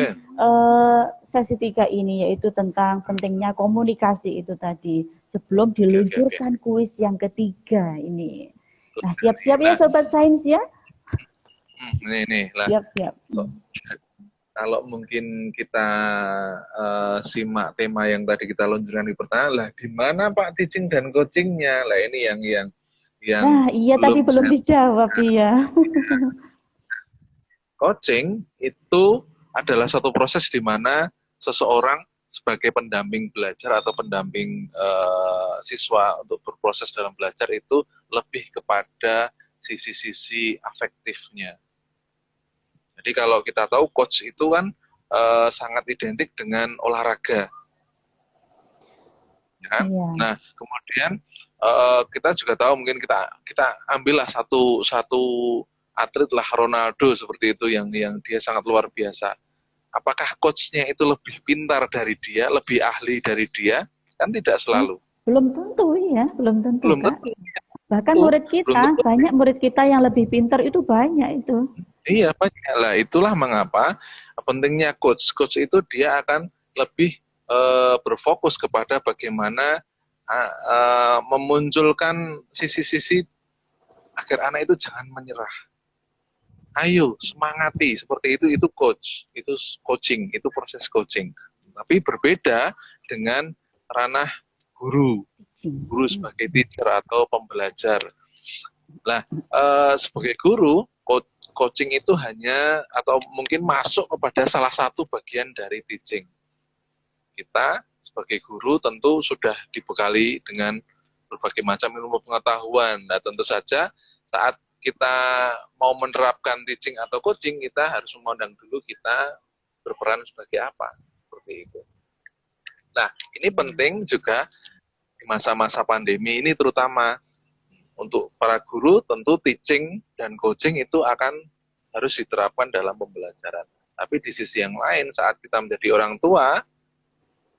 sesi 3 ini, yaitu tentang pentingnya komunikasi itu tadi, sebelum diluncurkan kuis yang ketiga ini. Nah, siap-siap ya Sobat Sains ya. Nih lah. Siap-siap. Kalau mungkin kita simak tema yang tadi kita luncurkan di pertanyaan, lah di mana Pak teaching dan coachingnya? Lah ini yang nah iya tadi belum dijawab ya. Coaching itu adalah suatu proses di mana seseorang sebagai pendamping belajar atau pendamping siswa untuk berproses dalam belajar itu lebih kepada sisi-sisi afektifnya. Jadi kalau kita tahu coach itu kan sangat identik dengan olahraga, ya kan? Nah kemudian kita juga tahu, mungkin kita ambillah satu atlet lah, Ronaldo seperti itu, yang dia sangat luar biasa. Apakah coachnya itu lebih pintar dari dia, lebih ahli dari dia? Kan tidak selalu. Belum tentu ya, belum tentu. Belum tentu. Bahkan Belum murid kita, tentu. banyak murid kita yang lebih pintar itu banyak itu. Iya, banyak lah. Itulah mengapa pentingnya coach. Coach itu dia akan lebih berfokus kepada bagaimana memunculkan sisi-sisi agar anak itu jangan menyerah. Ayo, semangati. Seperti itu coach. Itu coaching, itu proses coaching. Tapi berbeda dengan ranah guru. Guru sebagai teacher atau pembelajar. Nah, sebagai guru, coaching itu hanya atau mungkin masuk kepada salah satu bagian dari teaching. Kita sebagai guru tentu sudah dibekali dengan berbagai macam ilmu pengetahuan. Nah, tentu saja saat kita mau menerapkan teaching atau coaching, kita harus memandang dulu kita berperan sebagai apa. Seperti itu. Nah, ini penting juga di masa-masa pandemi ini terutama. Untuk para guru tentu teaching dan coaching itu akan harus diterapkan dalam pembelajaran. Tapi di sisi yang lain saat kita menjadi orang tua,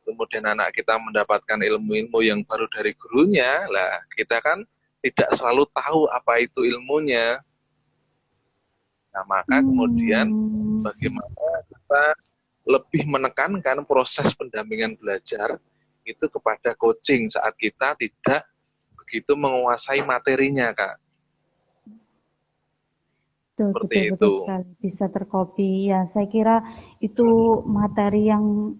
kemudian anak kita mendapatkan ilmu-ilmu yang baru dari gurunya, lah kita kan tidak selalu tahu apa itu ilmunya. Nah, maka kemudian bagaimana kita lebih menekankan proses pendampingan belajar itu kepada coaching saat kita tidak begitu menguasai materinya, Kak. Betul sekali, bisa terkopi. Ya, saya kira itu materi yang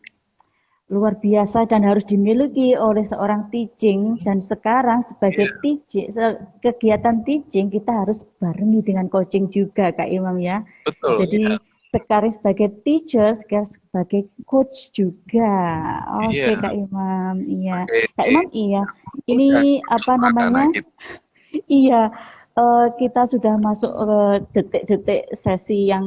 luar biasa dan harus dimiliki oleh seorang teaching. Dan sekarang sebagai teaching, kegiatan teaching kita harus barengi dengan coaching juga, Kak Imam ya. Betul. Jadi sekarang sebagai teacher, sekarang sebagai coach juga. Oke, Kak Imam. Iya. Kak Imam, iya. Ini apa namanya? Iya. Kita sudah masuk ke detik-detik sesi yang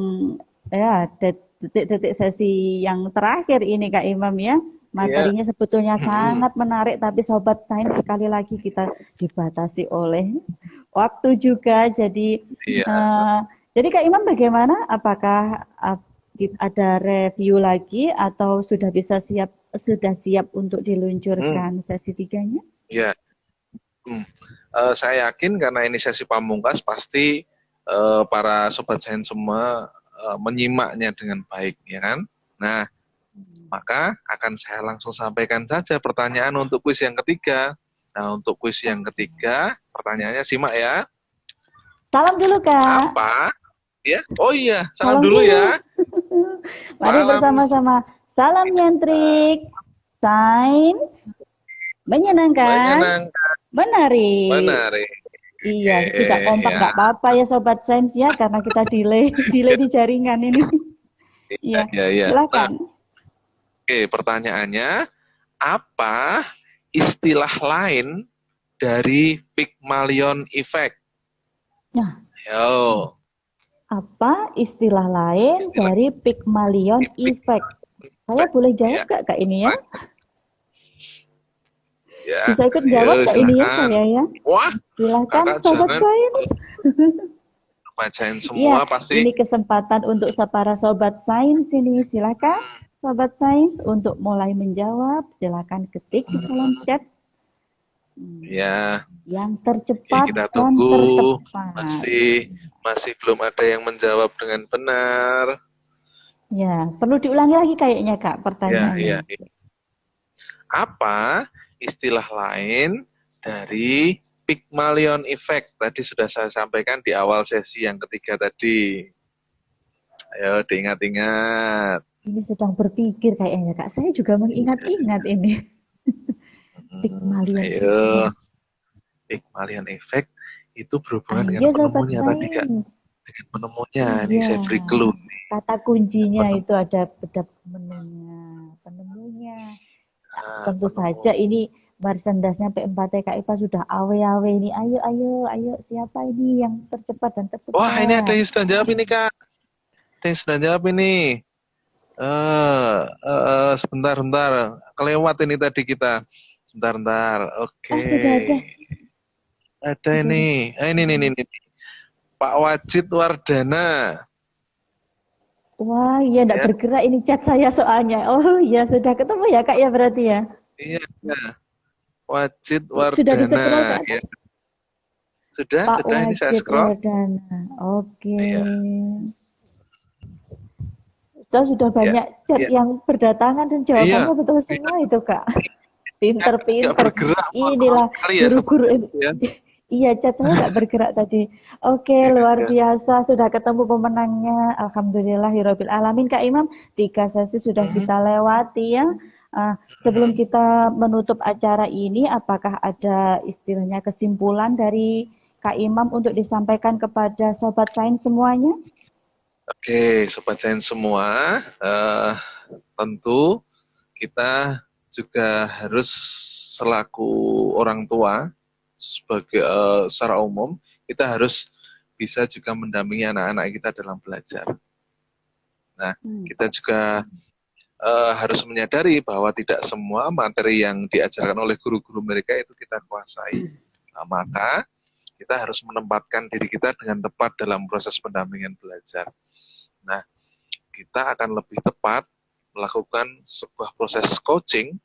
detik-detik sesi yang terakhir ini, Kak Imam ya. Materinya sebetulnya sangat menarik, tapi Sobat Sains sekali lagi kita dibatasi oleh waktu juga. Jadi jadi Kak Imam bagaimana? Apakah ada review lagi atau sudah siap untuk diluncurkan sesi 3-nya? Iya. Saya yakin karena ini sesi pamungkas pasti para Sobat Sains semua menyimaknya dengan baik, ya kan? Nah, maka akan saya langsung sampaikan saja pertanyaan untuk kuis yang ketiga. Nah, untuk kuis yang ketiga, pertanyaannya simak ya. Salam dulu, Kak. Apa? Ya? Oh iya, salam dulu ya. Mari bersama-sama. Salam nyentrik. Sains menyenangkan. Menarik. Iya, tidak kompak nggak apa-apa ya Sobat Sains ya, karena kita delay di jaringan ini. Iya. Silakan. Oke, pertanyaannya, apa istilah lain dari Pygmalion Effect? Nah, Yo. Apa istilah lain dari Pygmalion Effect? Saya boleh jawab nggak Kak ini ya? Bisa ikut jawab Kak ini ya saya ya? Wah, silakan Sobat Sains. Bacain semua pasti. Ini kesempatan untuk para Sobat Sains ini, silakan Sobat Sains untuk mulai menjawab, silakan ketik di kolom chat. Yang tercepat kita tunggu. dan tertepat. Masih belum ada yang menjawab dengan benar. Ya, perlu diulangi lagi kayaknya Kak pertanyaannya. Apa istilah lain dari Pygmalion Effect? Tadi sudah saya sampaikan di awal sesi yang ketiga tadi. Ayo diingat-ingat. Ini sedang berpikir kayaknya Kak. Saya juga mengingat-ingat ini. Pygmalion Effect itu berhubungan dengan penemunya tadi Kak. Dengan penemunya, ini saya beri clue. Kata kuncinya itu ada bedak penemunya. Tentu saja ini Marsendasnya P4TK IPA sudah awe-awe ini. Ayo, siapa ini yang tercepat dan tercepat? Wah, ini ada yang sudah jawab ini Kak. Ada yang sudah jawab ini. Sebentar. Kelewat ini tadi kita. Sebentar. Oke. Sudah ada. Ada ini. Ini. Pak Wajid Wardana. Wah, iya enggak bergerak ini chat saya soalnya. Oh, iya sudah ketemu ya Kak ya berarti ya? Iya. Wajid Wardana. Sudah di-scroll ke atas? Sudah, Pak ini saya Wajid scroll. Wardana. Oke. Iya. Itu sudah banyak chat Iya. yang berdatangan dan Iya. jawabannya betul Iya. semua itu, Kak. Nggak Pinter-pinter. bergerak, mohon maaf Inilah sekali ya Sobat guru-guru. Sains ya. Iya, chat saya nggak bergerak tadi. Oke, luar Iya. biasa. Sudah ketemu pemenangnya. Alhamdulillahirabbil alamin. Kak Imam, 3 sesi sudah Mhm. kita lewati ya. Sebelum kita menutup acara ini, apakah ada istilahnya kesimpulan dari Kak Imam untuk disampaikan kepada Sobat Sains semuanya? Oke, Sobat Sains semua, tentu kita juga harus selaku orang tua sebagai secara umum kita harus bisa juga mendampingi anak-anak kita dalam belajar. Nah, kita juga harus menyadari bahwa tidak semua materi yang diajarkan oleh guru-guru mereka itu kita kuasai. Nah, maka kita harus menempatkan diri kita dengan tepat dalam proses pendampingan belajar. Nah, kita akan lebih tepat melakukan sebuah proses coaching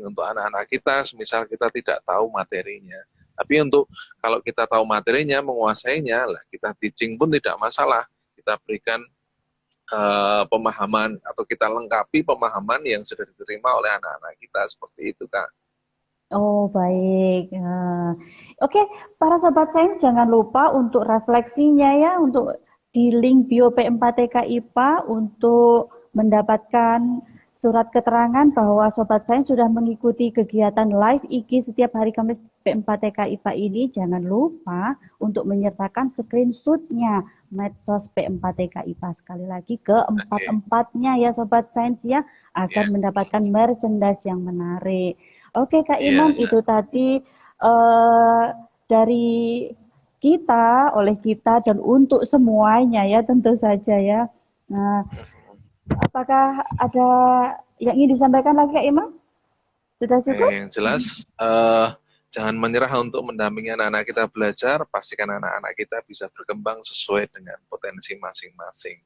untuk anak-anak kita, semisal kita tidak tahu materinya. Tapi untuk kalau kita tahu materinya, menguasainya, lah kita teaching pun tidak masalah. Kita berikan pemahaman atau kita lengkapi pemahaman yang sudah diterima oleh anak-anak kita, seperti itu, Kak. Oh, baik. Oke, para Sobat Sains jangan lupa untuk refleksinya ya, untuk di link bio P4TK IPA untuk mendapatkan surat keterangan bahwa Sobat Sains sudah mengikuti kegiatan live IG setiap hari Kamis P4TK IPA ini. Jangan lupa untuk menyertakan screenshot-nya medsos P4TK IPA. Sekali lagi ke empat-empatnya ya Sobat Sains ya, agar mendapatkan merchandise yang menarik. Oke Kak Imam, itu tadi dari kita, oleh kita, dan untuk semuanya ya tentu saja ya. Nah, apakah ada yang ingin disampaikan lagi Kak Imam? Sudah cukup? Yang jelas, jangan menyerah untuk mendampingi anak-anak kita belajar, pastikan anak-anak kita bisa berkembang sesuai dengan potensi masing-masing.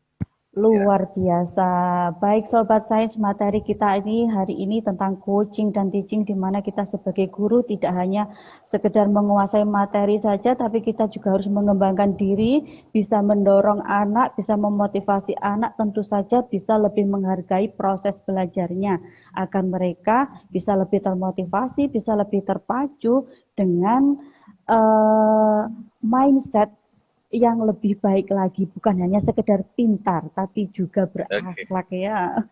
Luar biasa. Baik Sobat Sains, materi kita ini hari ini tentang coaching dan teaching, di mana kita sebagai guru tidak hanya sekedar menguasai materi saja, tapi kita juga harus mengembangkan diri, bisa mendorong anak, bisa memotivasi anak, tentu saja bisa lebih menghargai proses belajarnya, agar mereka bisa lebih termotivasi, bisa lebih terpacu dengan mindset yang lebih baik lagi, bukan hanya sekedar pintar, tapi juga berakhlak ya.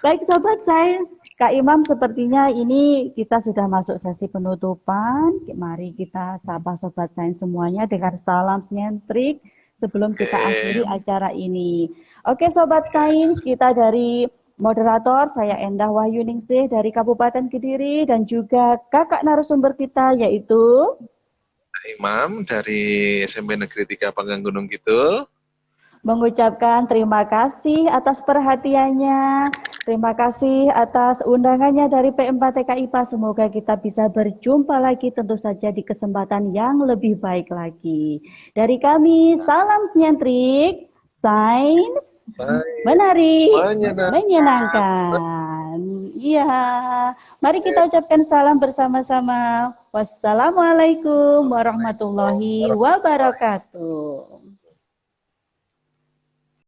Baik Sobat Sains, Kak Imam sepertinya ini kita sudah masuk sesi penutupan. Mari kita sapa Sobat Sains semuanya dengan salam nyentrik sebelum kita akhiri acara ini. Oke Sobat Sains, kita dari moderator, saya Endah Wahyuningsih dari Kabupaten Kediri, dan juga kakak narasumber kita yaitu Imam dari SMP Negeri 3 Panggang Gunung Kidul. Mengucapkan terima kasih atas perhatiannya, terima kasih atas undangannya dari P4TK IPA. Semoga kita bisa berjumpa lagi tentu saja di kesempatan yang lebih baik lagi. Dari kami, salam nyentrik, sains, menarik, menyenangkan. Iya, mari kita ucapkan salam bersama-sama. Wassalamualaikum warahmatullahi wabarakatuh.